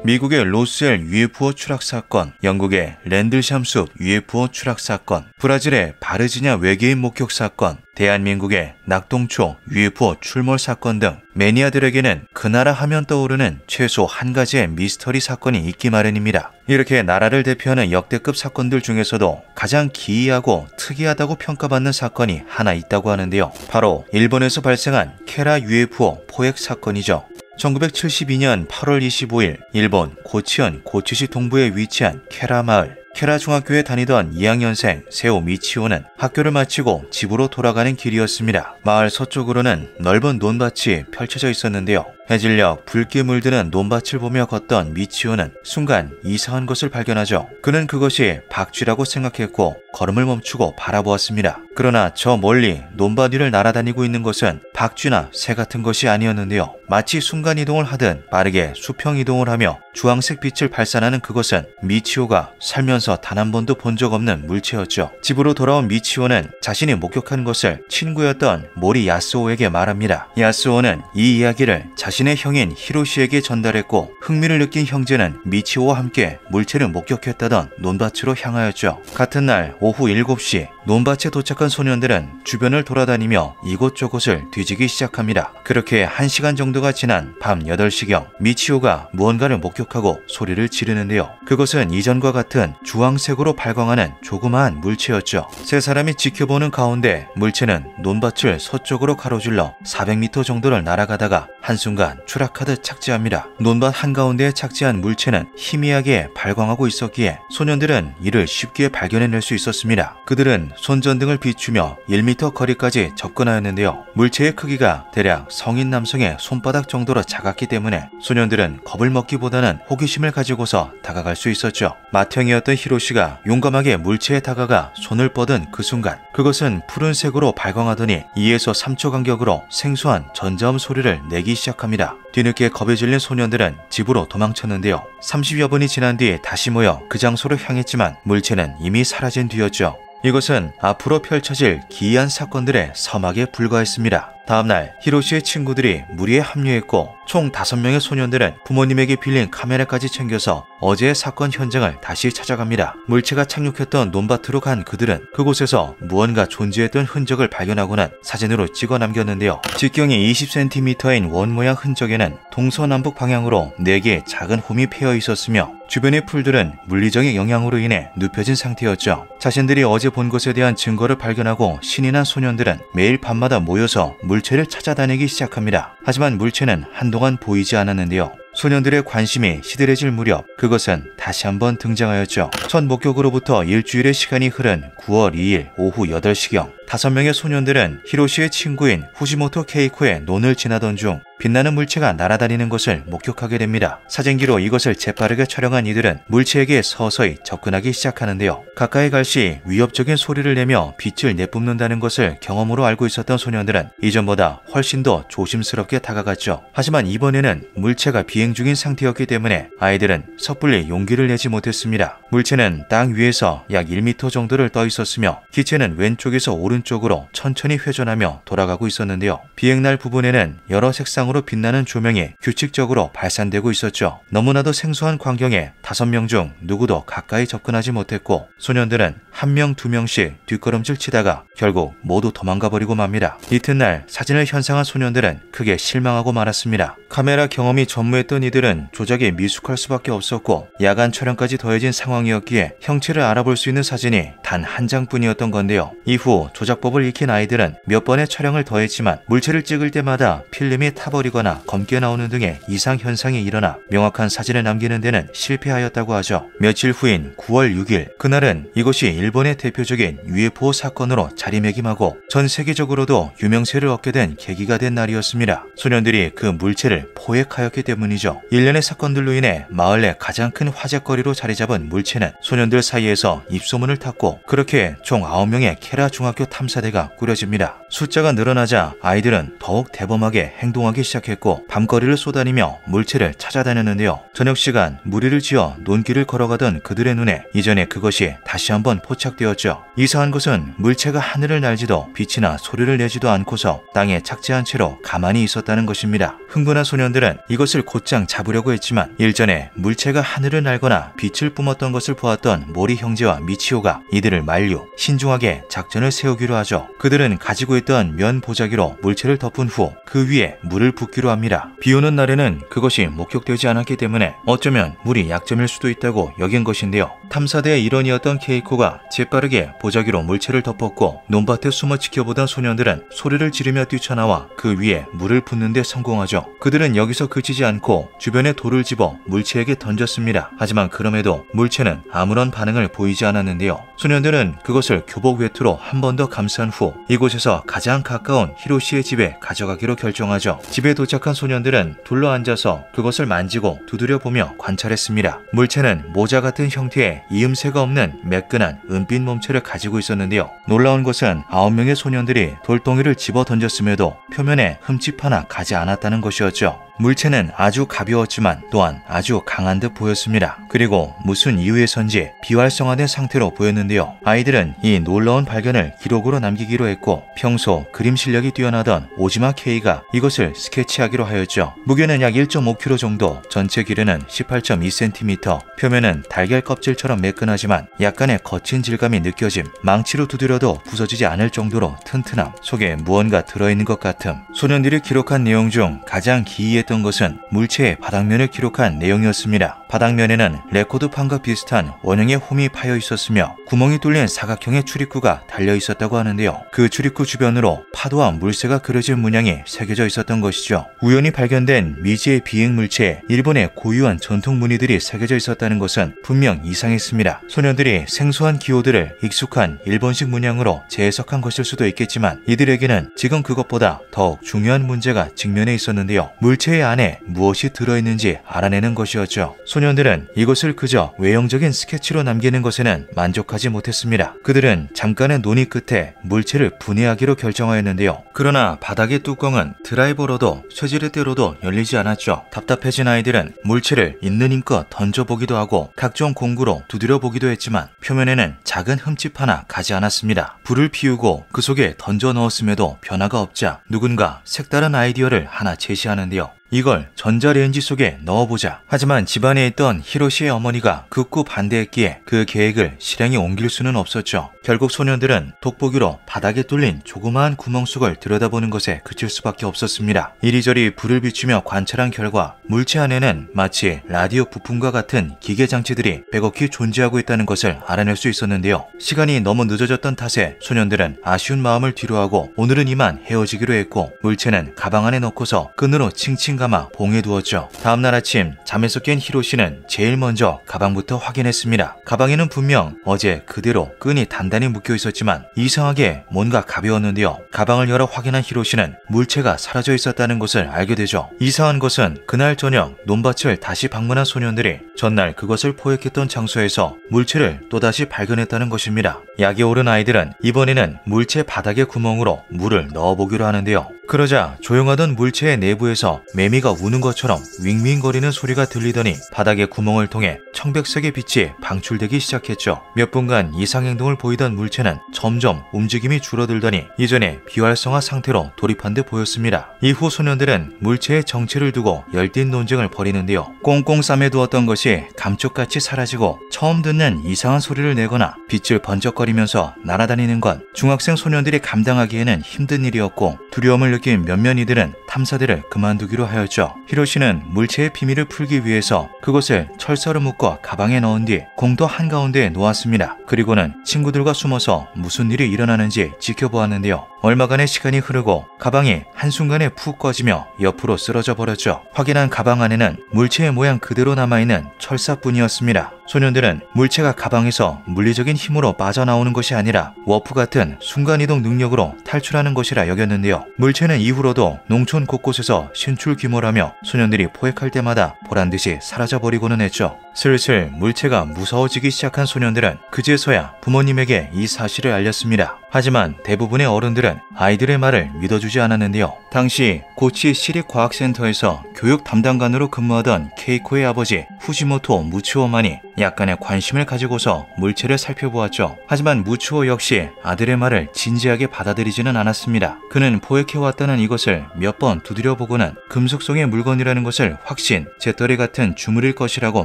미국의 로스웰 UFO 추락 사건, 영국의 랜들샴 숲 UFO 추락 사건, 브라질의 바르지냐 외계인 목격 사건, 대한민국의 낙동초 UFO 출몰 사건 등 매니아들에게는 그 나라 하면 떠오르는 최소 한 가지의 미스터리 사건이 있기 마련입니다. 이렇게 나라를 대표하는 역대급 사건들 중에서도 가장 기이하고 특이하다고 평가받는 사건이 하나 있다고 하는데요. 바로 일본에서 발생한 케라 UFO 포획 사건이죠. 1972년 8월 25일 일본 고치현 고치시 동부에 위치한 케라 마을, 케라 중학교에 다니던 2학년생 세오 미치오는 학교를 마치고 집으로 돌아가는 길이었습니다. 마을 서쪽으로는 넓은 논밭이 펼쳐져 있었는데요. 해질녘 붉게 물드는 논밭을 보며 걷던 미치오는 순간 이상한 것을 발견하죠. 그는 그것이 박쥐라고 생각했고 걸음을 멈추고 바라보았습니다. 그러나 저 멀리 논밭 위를 날아다니고 있는 것은 박쥐나 새 같은 것이 아니었는데요. 마치 순간이동을 하듯 빠르게 수평이동을 하며 주황색 빛을 발산하는 그것은 미치오가 살면서 단 한 번도 본 적 없는 물체였죠. 집으로 돌아온 미치오는 자신이 목격한 것을 친구였던 모리 야스오에게 말합니다. 야스오는 이 이야기를 자신의 형인 히로시에게 전달했고 흥미를 느낀 형제는 미치오와 함께 물체를 목격했다던 논밭으로 향하였죠. 같은 날 오후 7시 논밭에 도착한 소년들은 주변을 돌아다니며 이곳저곳을 뒤지기 시작합니다. 그렇게 1시간 정도가 지난 밤 8시경 미치오가 무언가를 목격하고 소리를 지르는데요. 그것은 이전과 같은 주황색으로 발광하는 조그마한 물체였죠. 세 사람이 지켜보는 가운데 물체는 논밭을 서쪽으로 가로질러 400m 정도를 날아가다가 한순간 순간 추락하듯 착지합니다. 논밭 한가운데에 착지한 물체는 희미하게 발광하고 있었기에 소년들은 이를 쉽게 발견해낼 수 있었습니다. 그들은 손전등을 비추며 1m 거리까지 접근하였는데요. 물체의 크기가 대략 성인 남성의 손바닥 정도로 작았기 때문에 소년들은 겁을 먹기보다는 호기심을 가지고서 다가갈 수 있었죠. 맏형이었던 히로시가 용감하게 물체에 다가가 손을 뻗은 그 순간 그것은 푸른색으로 발광하더니 2에서 3초 간격으로 생소한 전자음 소리를 내기 시작합니다. 뒤늦게 겁에 질린 소년들은 집으로 도망쳤는데요. 30여 분이 지난 뒤 다시 모여 그 장소로 향했지만 물체는 이미 사라진 뒤였죠. 이것은 앞으로 펼쳐질 기이한 사건들의 서막에 불과했습니다. 다음날 히로시의 친구들이 무리에 합류했고 총 5명의 소년들은 부모님에게 빌린 카메라까지 챙겨서 어제의 사건 현장을 다시 찾아갑니다. 물체가 착륙했던 논밭으로 간 그들은 그곳에서 무언가 존재했던 흔적을 발견하고는 사진으로 찍어 남겼는데요. 직경이 20cm인 원 모양 흔적에는 동서남북 방향으로 4개의 작은 홈이 패여 있었으며 주변의 풀들은 물리적인 영향으로 인해 눕혀진 상태였죠. 자신들이 어제 본 것에 대한 증거를 발견하고 신이 난 소년들은 매일 밤마다 모여서 물체를 찾아다니기 시작합니다. 하지만 물체는 한동안 보이지 않았는데요. 소년들의 관심이 시들해질 무렵 그것은 다시 한번 등장하였죠. 첫 목격으로부터 일주일의 시간이 흐른 9월 2일 오후 8시경 5명의 소년들은 히로시의 친구인 후지모토 케이코의 논을 지나던 중 빛나는 물체가 날아다니는 것을 목격하게 됩니다. 사진기로 이것을 재빠르게 촬영한 이들은 물체에게 서서히 접근하기 시작하는데요. 가까이 갈 시 위협적인 소리를 내며 빛을 내뿜는다는 것을 경험으로 알고 있었던 소년들은 이전보다 훨씬 더 조심스럽게 다가갔죠. 하지만 이번에는 물체가 비행 중인 상태였기 때문에 아이들은 섣불리 용기를 내지 못했습니다. 물체는 땅 위에서 약 1m 정도를 떠 있었으며 기체는 왼쪽에서 오른쪽으로 천천히 회전하며 돌아가고 있었는데요. 비행날 부분에는 여러 색상으로 빛나는 조명이 규칙적으로 발산되고 있었죠. 너무나도 생소한 광경에 5명 중 누구도 가까이 접근하지 못했고 소년들은 1명, 2명씩 뒷걸음질 치다가 결국 모두 도망가버리고 맙니다. 이튿날 사진을 현상한 소년들은 크게 실망하고 말았습니다. 카메라 경험이 전무했던 이들은 조작에 미숙할 수밖에 없었고 야간 촬영까지 더해진 상황이었기에 형체를 알아볼 수 있는 사진이 단 한 장뿐이었던 건데요. 이후 조작법을 익힌 아이들은 몇 번의 촬영을 더했지만 물체를 찍을 때마다 필름이 타버리거나 검게 나오는 등의 이상 현상이 일어나 명확한 사진을 남기는 데는 실패하였다고 하죠. 며칠 후인 9월 6일 그날은 이것이 일본의 대표적인 UFO 사건으로 자리매김하고 전 세계적으로도 유명세를 얻게 된 계기가 된 날이었습니다. 소년들이 그 물체를 포획하였기 때문이죠. 일련의 사건들로 인해 마을 내 가장 큰 화제거리로 자리잡은 물체는 소년들 사이에서 입소문을 탔고 그렇게 총 9명의 케라 중학교 탐사대가 꾸려집니다. 숫자가 늘어나자 아이들은 더욱 대범하게 행동하기 시작했고 밤거리를 쏘다니며 물체를 찾아다녔는데요. 저녁 시간 무리를 지어 논길을 걸어가던 그들의 눈에 이전에 그것이 다시 한번 포착되었죠. 이상한 것은 물체가 하늘을 날지도 빛이나 소리를 내지도 않고서 땅에 착지한 채로 가만히 있었다는 것입니다. 흥분한 소년들은 이것을 곧장 잡으려고 했지만 일전에 물체가 하늘을 날거나 빛을 뿜었던 것을 보았던 모리 형제와 미치오가 이들을 만류, 신중하게 작전을 세우기로 하죠. 그들은 가지고 있던 면 보자기로 물체를 덮은 후 그 위에 물을 붓기로 합니다. 비 오는 날에는 그것이 목격되지 않았기 때문에 어쩌면 물이 약점일 수도 있다고 여긴 것인데요. 탐사대의 일원이었던 케이코가 재빠르게 보자기로 물체를 덮었고 논밭에 숨어 지켜보던 소년들은 소리를 지르며 뛰쳐나와 그 위에 물을 붓는 데 성공하죠. 그들은 여기서 그치지 않고 주변에 돌을 집어 물체에게 던졌습니다. 하지만 그럼에도 물체는 아무런 반응을 보이지 않았는데요. 소년들은 그것을 교복 외투로 한 번 더 감싼 후 이곳에서 가장 가까운 히로시의 집에 가져가기로 결정하죠. 집에 도착한 소년들은 둘러앉아서 그것을 만지고 두드려보며 관찰했습니다. 물체는 모자 같은 형태의 이음새가 없는 매끈한 은빛 몸체를 가지고 있었는데요. 놀라운 것은 9명의 소년들이 돌덩이를 집어 던졌음에도 표면에 흠집 하나 가지 않았다는 것이었죠. 물체는 아주 가벼웠지만 또한 아주 강한 듯 보였습니다. 그리고 무슨 이유에선지 비활성화된 상태로 보였는데요. 아이들은 이 놀라운 발견을 기록으로 남기기로 했고 평소 그림 실력이 뛰어나던 오지마 K가 이것을 스케치하기로 하였죠. 무게는 약 1.5kg 정도, 전체 길이는 18.2cm, 표면은 달걀 껍질처럼 매끈하지만 약간의 거친 질감이 느껴짐, 망치로 두드려도 부서지지 않을 정도로 튼튼함, 속에 무언가 들어있는 것 같음. 소년들이 기록한 내용 중 가장 기이했던 존재했던 것은 물체의 바닥면을 기록한 내용이었습니다. 바닥면에는 레코드판과 비슷한 원형의 홈이 파여 있었으며 구멍이 뚫린 사각형의 출입구가 달려 있었다고 하는데요. 그 출입구 주변으로 파도와 물새가 그려진 문양이 새겨져 있었던 것이죠. 우연히 발견된 미지의 비행 물체에 일본의 고유한 전통 무늬들이 새겨져 있었다는 것은 분명 이상했습니다. 소년들이 생소한 기호들을 익숙한 일본식 문양으로 재해석한 것일 수도 있겠지만 이들에게는 지금 그것보다 더욱 중요한 문제가 직면해 있었는데요. 물체의 안에 무엇이 들어있는지 알아내는 것이었죠. 소년들은 이것을 그저 외형적인 스케치로 남기는 것에는 만족하지 못했습니다. 그들은 잠깐의 논의 끝에 물체를 분해하기로 결정하였는데요. 그러나 바닥의 뚜껑은 드라이버로도 쇠지렛대로도 열리지 않았죠. 답답해진 아이들은 물체를 있는 힘껏 던져보기도 하고 각종 공구로 두드려 보기도 했지만 표면에는 작은 흠집 하나 가지 않았습니다. 불을 피우고 그 속에 던져 넣었음에도 변화가 없자 누군가 색다른 아이디어를 하나 제시하는데요. 이걸 전자레인지 속에 넣어보자. 하지만 집안에 있던 히로시의 어머니가 극구 반대했기에 그 계획을 실행에 옮길 수는 없었죠. 결국 소년들은 돋보기로 바닥에 뚫린 조그마한 구멍 속을 들여다보는 것에 그칠 수밖에 없었습니다. 이리저리 불을 비추며 관찰한 결과 물체 안에는 마치 라디오 부품과 같은 기계 장치들이 빼곡히 존재하고 있다는 것을 알아낼 수 있었는데요. 시간이 너무 늦어졌던 탓에 소년들은 아쉬운 마음을 뒤로하고 오늘은 이만 헤어지기로 했고 물체는 가방 안에 넣고서 끈으로 칭칭 감아 봉에 두었죠. 다음날 아침 잠에서 깬 히로시는 제일 먼저 가방부터 확인했습니다. 가방에는 분명 어제 그대로 끈이 단단히 묶여 있었지만 이상하게 뭔가 가벼웠는데요. 가방을 열어 확인한 히로시는 물체가 사라져 있었다는 것을 알게 되죠. 이상한 것은 그날 저녁 논밭을 다시 방문한 소년들이 전날 그것을 포획했던 장소에서 물체를 또다시 발견했다는 것입니다. 약에 오른 아이들은 이번에는 물체 바닥의 구멍으로 물을 넣어보기로 하는데요. 그러자 조용하던 물체의 내부에서 매미가 우는 것처럼 윙윙거리는 소리가 들리더니 바닥의 구멍을 통해 청백색의 빛이 방출되기 시작했죠. 몇 분간 이상행동을 보이던 물체는 점점 움직임이 줄어들더니 이전에 비활성화 상태로 돌입한 듯 보였습니다. 이후 소년들은 물체의 정체를 두고 열띤 논쟁을 벌이는데요. 꽁꽁 싸매두었던 것이 감쪽같이 사라지고 처음 듣는 이상한 소리를 내거나 빛을 번쩍거리면서 날아다니는 건 중학생 소년들이 감당하기에는 힘든 일이었고 두려움을 느낀 몇몇 이들은 탐사대를 그만두기로 하였죠. 히로시는 물체의 비밀을 풀기 위해서 그것을 철사로 묶어 가방에 넣은 뒤 공도 한가운데에 놓았습니다. 그리고는 친구들과 숨어서 무슨 일이 일어나는지 지켜보았는데요. 얼마간의 시간이 흐르고 가방이 한순간에 푹 꺼지며 옆으로 쓰러져 버렸죠. 확인한 가방 안에는 물체의 모양 그대로 남아있는 철사뿐이었습니다. 소년들은 물체가 가방에서 물리적인 힘으로 빠져나오는 것이 아니라 워프 같은 순간이동 능력으로 탈출하는 것이라 여겼는데요. 물체는 이후로도 농촌 곳곳에서 신출귀몰하며 소년들이 포획할 때마다 보란듯이 사라져버리고는 했죠. 슬슬 물체가 무서워지기 시작한 소년들은 그제서야 부모님에게 이 사실을 알렸습니다. 하지만 대부분의 어른들은 아이들의 말을 믿어주지 않았는데요. 당시 고치 시립과학센터에서 교육 담당관으로 근무하던 케이코의 아버지 후지모토 무츠오만이 약간의 관심을 가지고서 물체를 살펴보았죠. 하지만 무츠오 역시 아들의 말을 진지하게 받아들이지는 않았습니다. 그는 포획해왔다는 이것을 몇 번 두드려보고는 금속성의 물건이라는 것을 확신, 재떨이 같은 주물일 것이라고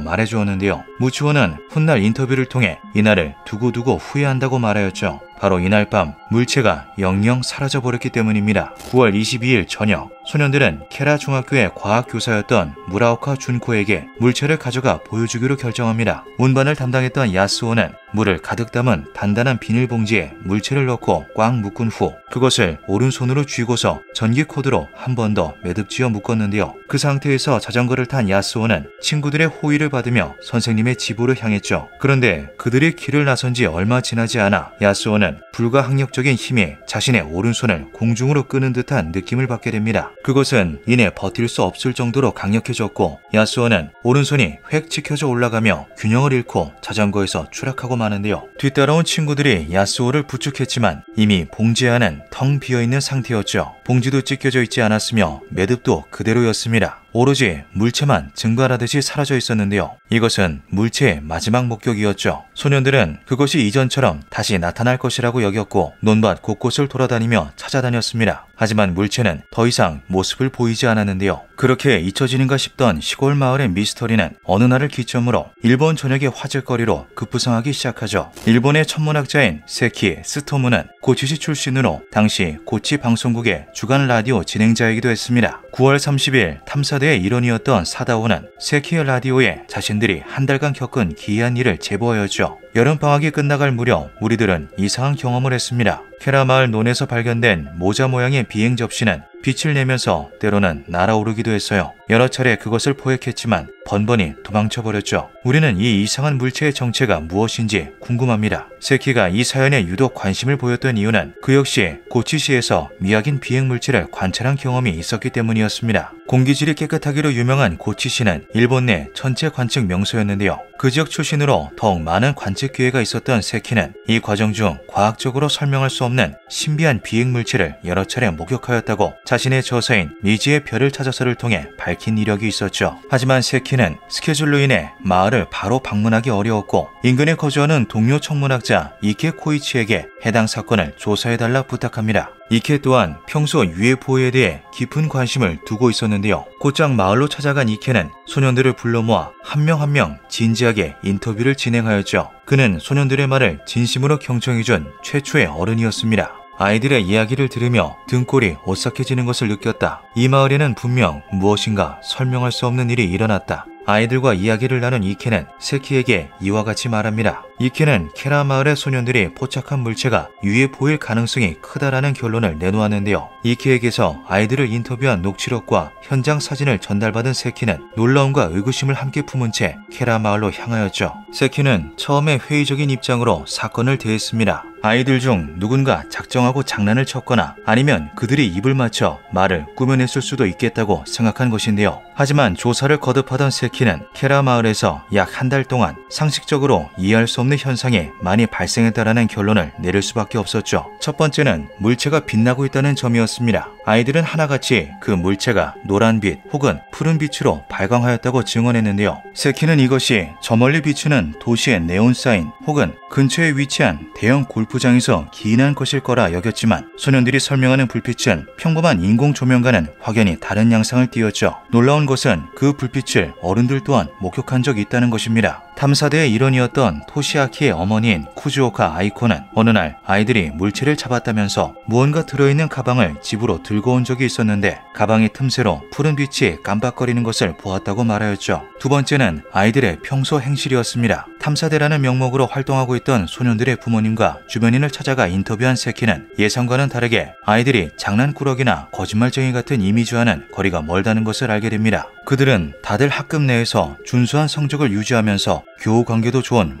말해주었는데요. 무츠오는 훗날 인터뷰를 통해 이날을 두고두고 후회한다고 말하였죠. 바로 이날 밤 물체가 영영 사라져버렸기 때문입니다. 9월 22일 저녁 소년들은 케라 중학교의 과학교사였던 무라오카 준코에게 물체를 가져가 보여주기로 결정합니다. 운반을 담당했던 야스오는 물을 가득 담은 단단한 비닐봉지에 물체를 넣고 꽉 묶은 후 그것을 오른손으로 쥐고서 전기 코드로 한 번 더 매듭지어 묶었는데요. 그 상태에서 자전거를 탄 야스오는 친구들의 호의를 받으며 선생님의 집으로 향했죠. 그런데 그들이 길을 나선 지 얼마 지나지 않아 야스오는 불가항력적인 힘이 자신의 오른손을 공중으로 끄는 듯한 느낌을 받게 됩니다. 그것은 이내 버틸 수 없을 정도로 강력해졌고 야스오는 오른손이 획 치켜져 올라가며 균형을 잃고 자전거에서 추락하고 마는데요. 뒤따라온 친구들이 야스오를 부축했지만 이미 봉지 안은 텅 비어있는 상태였죠. 봉지도 찢겨져 있지 않았으며 매듭도 그대로였습니다. 오로지 물체만 증발하듯이 사라져 있었는데요. 이것은 물체의 마지막 목격이었죠. 소년들은 그것이 이전처럼 다시 나타날 것이라고 여겼고 논밭 곳곳을 돌아다니며 찾아다녔습니다. 하지만 물체는 더 이상 모습을 보이지 않았는데요. 그렇게 잊혀지는가 싶던 시골 마을의 미스터리는 어느 날을 기점으로 일본 전역의 화제거리로 급부상하기 시작하죠. 일본의 천문학자인 세키 스토무는 고치시 출신으로 당시 고치 방송국의 주간 라디오 진행자이기도 했습니다. 9월 30일 탐사대의 일원이었던 사다오는 세키의 라디오에 자신들이 한 달간 겪은 기이한 일을 제보하였죠. 여름방학이 끝나갈 무렵 우리들은 이상한 경험을 했습니다. 케라 마을 논에서 발견된 모자 모양의 비행 접시는 빛을 내면서 때로는 날아오르기도 했어요. 여러 차례 그것을 포획했지만 번번이 도망쳐버렸죠. 우리는 이 이상한 물체의 정체가 무엇인지 궁금합니다. 세키가 이 사연에 유독 관심을 보였던 이유는 그 역시 고치시에서 미확인 비행 물체를 관찰한 경험이 있었기 때문이었습니다. 공기질이 깨끗하기로 유명한 고치시는 일본 내 천체 관측 명소였는데요. 그 지역 출신으로 더욱 많은 관측 기회가 있었던 세키는 이 과정 중 과학적으로 설명할 수 없는 신비한 비행 물체를 여러 차례 목격하였다고 자신의 저서인 미지의 별을 찾아서를 통해 밝힌 이력이 있었죠. 하지만 세키는 스케줄로 인해 마을을 바로 방문하기 어려웠고 인근에 거주하는 동료 천문학자 이케 코이치에게 해당 사건을 조사해달라 부탁합니다. 이케 또한 평소 UFO에 대해 깊은 관심을 두고 있었는데요. 곧장 마을로 찾아간 이케는 소년들을 불러 모아 한 명 한 명 진지하게 인터뷰를 진행하였죠. 그는 소년들의 말을 진심으로 경청해준 최초의 어른이었습니다. 아이들의 이야기를 들으며 등골이 오싹해지는 것을 느꼈다. 이 마을에는 분명 무엇인가 설명할 수 없는 일이 일어났다. 아이들과 이야기를 나눈 이케는 세키에게 이와 같이 말합니다. 이케는 케라 마을의 소년들이 포착한 물체가 UFO일 가능성이 크다라는 결론을 내놓았는데요. 이케에게서 아이들을 인터뷰한 녹취록과 현장 사진을 전달받은 세키는 놀라움과 의구심을 함께 품은 채 케라 마을로 향하였죠. 세키는 처음에 회의적인 입장으로 사건을 대했습니다. 아이들 중 누군가 작정하고 장난을 쳤거나 아니면 그들이 입을 맞춰 말을 꾸며냈을 수도 있겠다고 생각한 것인데요. 하지만 조사를 거듭하던 세키는 케라 마을에서 약 한 달 동안 상식적으로 이해할 수 없는 현상이 많이 발생했다라는 결론을 내릴 수밖에 없었죠. 첫 번째는 물체가 빛나고 있다는 점이었습니다. 아이들은 하나같이 그 물체가 노란빛 혹은 푸른빛으로 발광하였다고 증언했는데요. 세키는 이것이 저 멀리 비추는 도시의 네온 사인 혹은 근처에 위치한 대형 골프장에서 기인한 것일 거라 여겼지만 소년들이 설명하는 불빛은 평범한 인공 조명과는 확연히 다른 양상을 띠었죠. 놀라운 것은 그 불빛을 어른들 또한 목격한 적이 있다는 것입니다. 탐사대의 일원이었던 토시아키의 어머니인 쿠즈오카 아이코는 어느 날 아이들이 물체를 잡았다면서 무언가 들어있는 가방을 집으로 들고 온 적이 있었는데 가방의 틈새로 푸른 빛이 깜빡거리는 것을 보았다고 말하였죠. 두 번째는 아이들의 평소 행실이었습니다. 탐사대라는 명목으로 활동하고 있던 소년들의 부모님과 주변인을 찾아가 인터뷰한 세키는 예상과는 다르게 아이들이 장난꾸러기나 거짓말쟁이 같은 이미지와는 거리가 멀다는 것을 알게 됩니다. 그들은 다들 학급 내에서 준수한 성적을 유지하면서 교우 관계도 좋은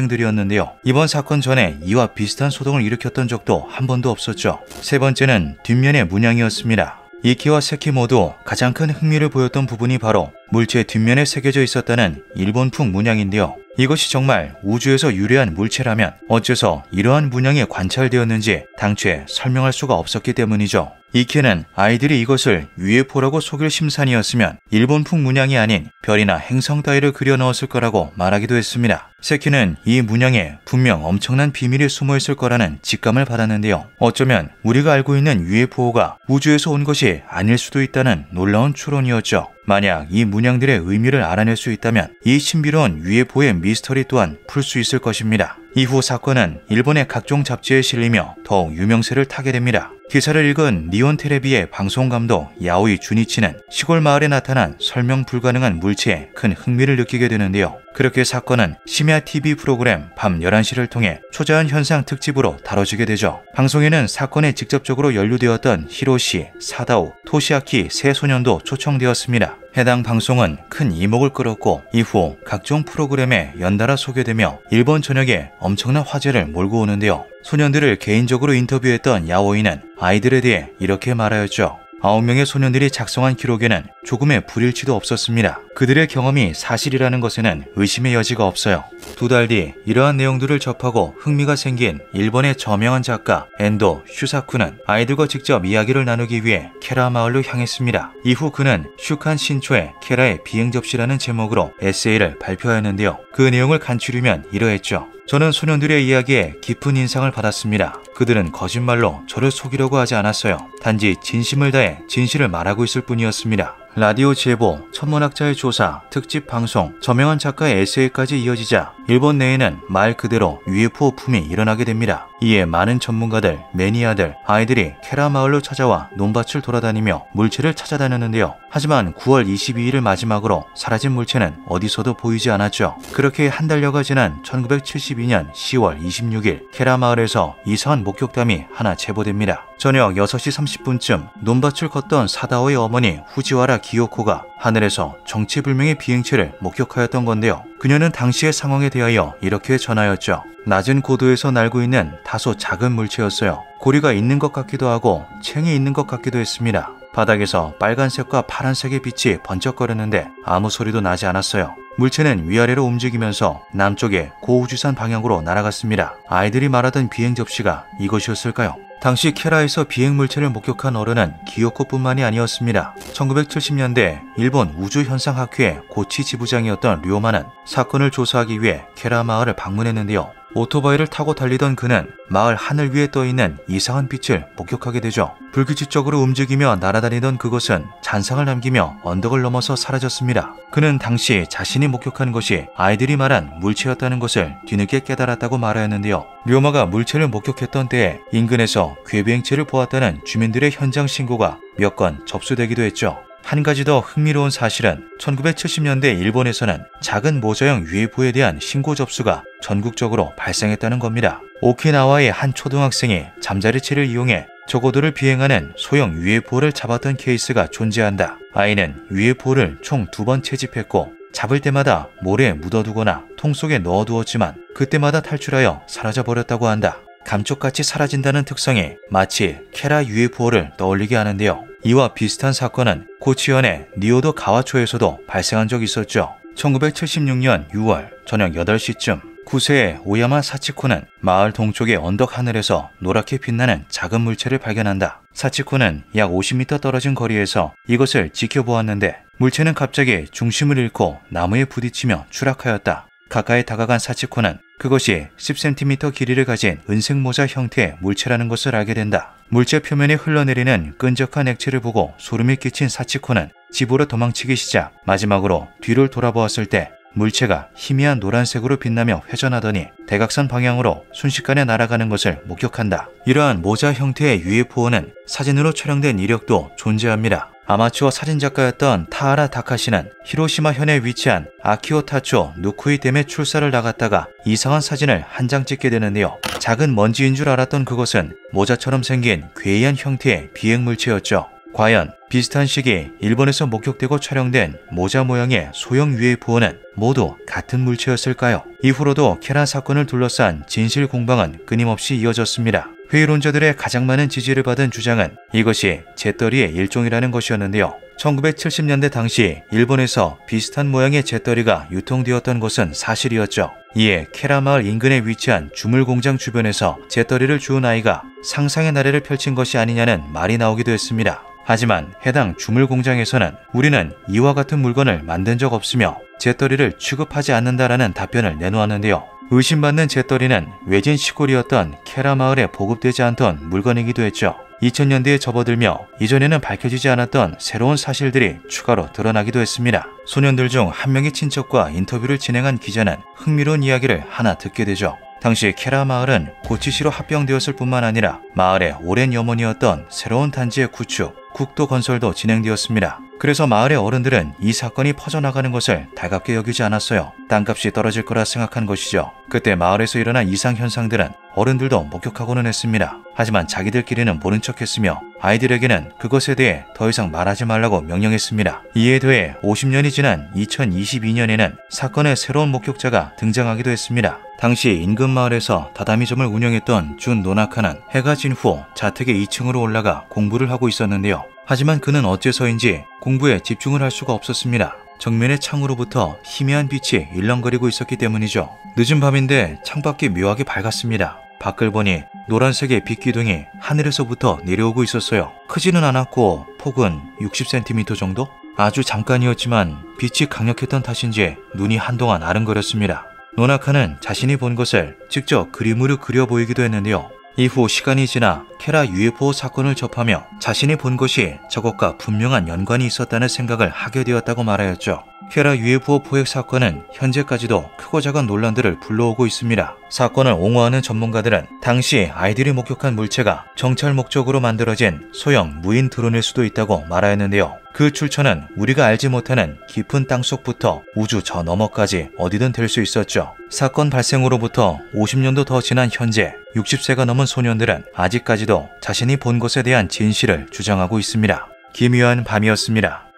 모범생들이었는데요. 이번 사건 전에 이와 비슷한 소동을 일으켰던 적도 한 번도 없었죠. 세 번째는 뒷면의 문양이었습니다. 이케와 세키 모두 가장 큰 흥미를 보였던 부분이 바로 물체 뒷면에 새겨져 있었다는 일본풍 문양인데요. 이것이 정말 우주에서 유래한 물체라면 어째서 이러한 문양이 관찰되었는지 당초에 설명할 수가 없었기 때문이죠. 이케는 아이들이 이것을 UFO라고 속일 심산이었으면 일본풍 문양이 아닌 별이나 행성 따위를 그려 넣었을 거라고 말하기도 했습니다. 세키는 이 문양에 분명 엄청난 비밀이 숨어있을 거라는 직감을 받았는데요. 어쩌면 우리가 알고 있는 UFO가 우주에서 온 것이 아닐 수도 있다는 놀라운 추론이었죠. 만약 이 문양들의 의미를 알아낼 수 있다면 이 신비로운 UFO의 미스터리 또한 풀 수 있을 것입니다. 이후 사건은 일본의 각종 잡지에 실리며 더욱 유명세를 타게 됩니다. 기사를 읽은 니온 텔레비의 방송감독 야오이 주니치는 시골 마을에 나타난 설명 불가능한 물체에 큰 흥미를 느끼게 되는데요. 그렇게 사건은 심야 TV 프로그램 밤 11시를 통해 초자연 현상 특집으로 다뤄지게 되죠. 방송에는 사건에 직접적으로 연루되었던 히로시, 사다오, 토시아키 세 소년도 초청되었습니다. 해당 방송은 큰 이목을 끌었고 이후 각종 프로그램에 연달아 소개되며 일본 전역에 엄청난 화제를 몰고 오는데요. 소년들을 개인적으로 인터뷰했던 야오이는 아이들에 대해 이렇게 말하였죠. 9명의 소년들이 작성한 기록에는 조금의 불일치도 없었습니다. 그들의 경험이 사실이라는 것에는 의심의 여지가 없어요. 2달 뒤 이러한 내용들을 접하고 흥미가 생긴 일본의 저명한 작가 엔도 슈사쿠는 아이들과 직접 이야기를 나누기 위해 케라 마을로 향했습니다. 이후 그는 슈칸 신초의 케라의 비행접시라는 제목으로 에세이를 발표하였는데요. 그 내용을 간추리면 이러했죠. 저는 소년들의 이야기에 깊은 인상을 받았습니다. 그들은 거짓말로 저를 속이려고 하지 않았어요. 단지 진심을 다해 진실을 말하고 있을 뿐이었습니다. 라디오 제보, 천문학자의 조사, 특집 방송, 저명한 작가의 에세이까지 이어지자 일본 내에는 말 그대로 UFO 붐이 일어나게 됩니다. 이에 많은 전문가들, 매니아들, 아이들이 케라 마을로 찾아와 논밭을 돌아다니며 물체를 찾아다녔는데요. 하지만 9월 22일을 마지막으로 사라진 물체는 어디서도 보이지 않았죠. 그렇게 한 달여가 지난 1972년 10월 26일 케라 마을에서 이상한 목격담이 하나 제보됩니다. 저녁 6시 30분쯤 논밭을 걷던 사다오의 어머니 후지와라 기요코가 하늘에서 정체불명의 비행체를 목격하였던 건데요. 그녀는 당시의 상황에 대하여 이렇게 전하였죠. 낮은 고도에서 날고 있는 다소 작은 물체였어요. 고리가 있는 것 같기도 하고 챙이 있는 것 같기도 했습니다. 바닥에서 빨간색과 파란색의 빛이 번쩍거렸는데 아무 소리도 나지 않았어요. 물체는 위아래로 움직이면서 남쪽의 고우주산 방향으로 날아갔습니다. 아이들이 말하던 비행 접시가 이것이었을까요? 당시 케라에서 비행 물체를 목격한 어른은 기요코뿐만이 아니었습니다. 1970년대 일본 우주현상학회 고치 지부장이었던 료마는 사건을 조사하기 위해 케라 마을을 방문했는데요. 오토바이를 타고 달리던 그는 마을 하늘 위에 떠있는 이상한 빛을 목격하게 되죠. 불규칙적으로 움직이며 날아다니던 그것은 잔상을 남기며 언덕을 넘어서 사라졌습니다. 그는 당시 자신이 목격한 것이 아이들이 말한 물체였다는 것을 뒤늦게 깨달았다고 말하였는데요. 료마가 물체를 목격했던 때에 인근에서 궤비행체를 보았다는 주민들의 현장 신고가 몇 건 접수되기도 했죠. 한 가지 더 흥미로운 사실은 1970년대 일본에서는 작은 모자형 UFO에 대한 신고 접수가 전국적으로 발생했다는 겁니다. 오키나와의 한 초등학생이 잠자리채를 이용해 저고도를 비행하는 소형 UFO를 잡았던 케이스가 존재한다. 아이는 UFO를 총 2번 채집했고 잡을 때마다 모래에 묻어두거나 통 속에 넣어두었지만 그때마다 탈출하여 사라져버렸다고 한다. 감쪽같이 사라진다는 특성이 마치 케라 UFO를 떠올리게 하는데요. 이와 비슷한 사건은 고치현의 니오도 가와초에서도 발생한 적이 있었죠. 1976년 6월 저녁 8시쯤 9세의 오야마 사치코는 마을 동쪽의 언덕 하늘에서 노랗게 빛나는 작은 물체를 발견한다. 사치코는 약 50m 떨어진 거리에서 이것을 지켜보았는데 물체는 갑자기 중심을 잃고 나무에 부딪히며 추락하였다. 가까이 다가간 사치코는 그것이 10cm 길이를 가진 은색 모자 형태의 물체라는 것을 알게 된다. 물체 표면에 흘러내리는 끈적한 액체를 보고 소름이 끼친 사치코는 집으로 도망치기 시작. 마지막으로 뒤를 돌아보았을 때 물체가 희미한 노란색으로 빛나며 회전하더니 대각선 방향으로 순식간에 날아가는 것을 목격한다. 이러한 모자 형태의 UFO는 사진으로 촬영된 이력도 존재합니다. 아마추어 사진작가였던 타하라 타카시는 히로시마 현에 위치한 아키오타초 누쿠이 댐에 출사를 나갔다가 이상한 사진을 한 장 찍게 되는데요. 작은 먼지인 줄 알았던 그것은 모자처럼 생긴 괴이한 형태의 비행물체였죠. 과연 비슷한 시기 일본에서 목격되고 촬영된 모자 모양의 소형 UFO는 모두 같은 물체였을까요? 이후로도 케라 사건을 둘러싼 진실 공방은 끊임없이 이어졌습니다. 회의론자들의 가장 많은 지지를 받은 주장은 이것이 재떨이의 일종이라는 것이었는데요. 1970년대 당시 일본에서 비슷한 모양의 재떨이가 유통되었던 것은 사실이었죠. 이에 케라 마을 인근에 위치한 주물공장 주변에서 재떨이를 주운 아이가 상상의 나래를 펼친 것이 아니냐는 말이 나오기도 했습니다. 하지만 해당 주물공장에서는 우리는 이와 같은 물건을 만든 적 없으며 재떨이를 취급하지 않는다라는 답변을 내놓았는데요. 의심받는 재떨이는 외진 시골이었던 케라 마을에 보급되지 않던 물건이기도 했죠. 2000년대에 접어들며 이전에는 밝혀지지 않았던 새로운 사실들이 추가로 드러나기도 했습니다. 소년들 중 한 명의 친척과 인터뷰를 진행한 기자는 흥미로운 이야기를 하나 듣게 되죠. 당시 케라 마을은 고치시로 합병되었을 뿐만 아니라 마을의 오랜 염원이었던 새로운 단지의 구축, 국도 건설도 진행되었습니다. 그래서 마을의 어른들은 이 사건이 퍼져나가는 것을 달갑게 여기지 않았어요. 땅값이 떨어질 거라 생각한 것이죠. 그때 마을에서 일어난 이상 현상들은 어른들도 목격하고는 했습니다. 하지만 자기들끼리는 모른 척했으며 아이들에게는 그것에 대해 더 이상 말하지 말라고 명령했습니다. 이에 더해 50년이 지난 2022년에는 사건의 새로운 목격자가 등장하기도 했습니다. 당시 인근 마을에서 다다미점을 운영했던 준 노나카는 해가 진 후 자택의 2층으로 올라가 공부를 하고 있었는데요. 하지만 그는 어째서인지 공부에 집중을 할 수가 없었습니다. 정면의 창으로부터 희미한 빛이 일렁거리고 있었기 때문이죠. 늦은 밤인데 창밖이 묘하게 밝았습니다. 밖을 보니 노란색의 빛기둥이 하늘에서부터 내려오고 있었어요. 크지는 않았고 폭은 60cm 정도? 아주 잠깐이었지만 빛이 강력했던 탓인지 눈이 한동안 아른거렸습니다. 노나카는 자신이 본 것을 직접 그림으로 그려 보이기도 했는데요. 이후 시간이 지나 케라 UFO 사건을 접하며 자신이 본 것이 저것과 분명한 연관이 있었다는 생각을 하게 되었다고 말하였죠. 케라 UFO 포획 사건은 현재까지도 크고 작은 논란들을 불러오고 있습니다. 사건을 옹호하는 전문가들은 당시 아이들이 목격한 물체가 정찰 목적으로 만들어진 소형 무인 드론일 수도 있다고 말하였는데요. 그 출처는 우리가 알지 못하는 깊은 땅속부터 우주 저 너머까지 어디든 될 수 있었죠. 사건 발생으로부터 50년도 더 지난 현재 60세가 넘은 소년들은 아직까지도 자신이 본 것에 대한 진실을 주장하고 있습니다. 기묘한 밤이었습니다.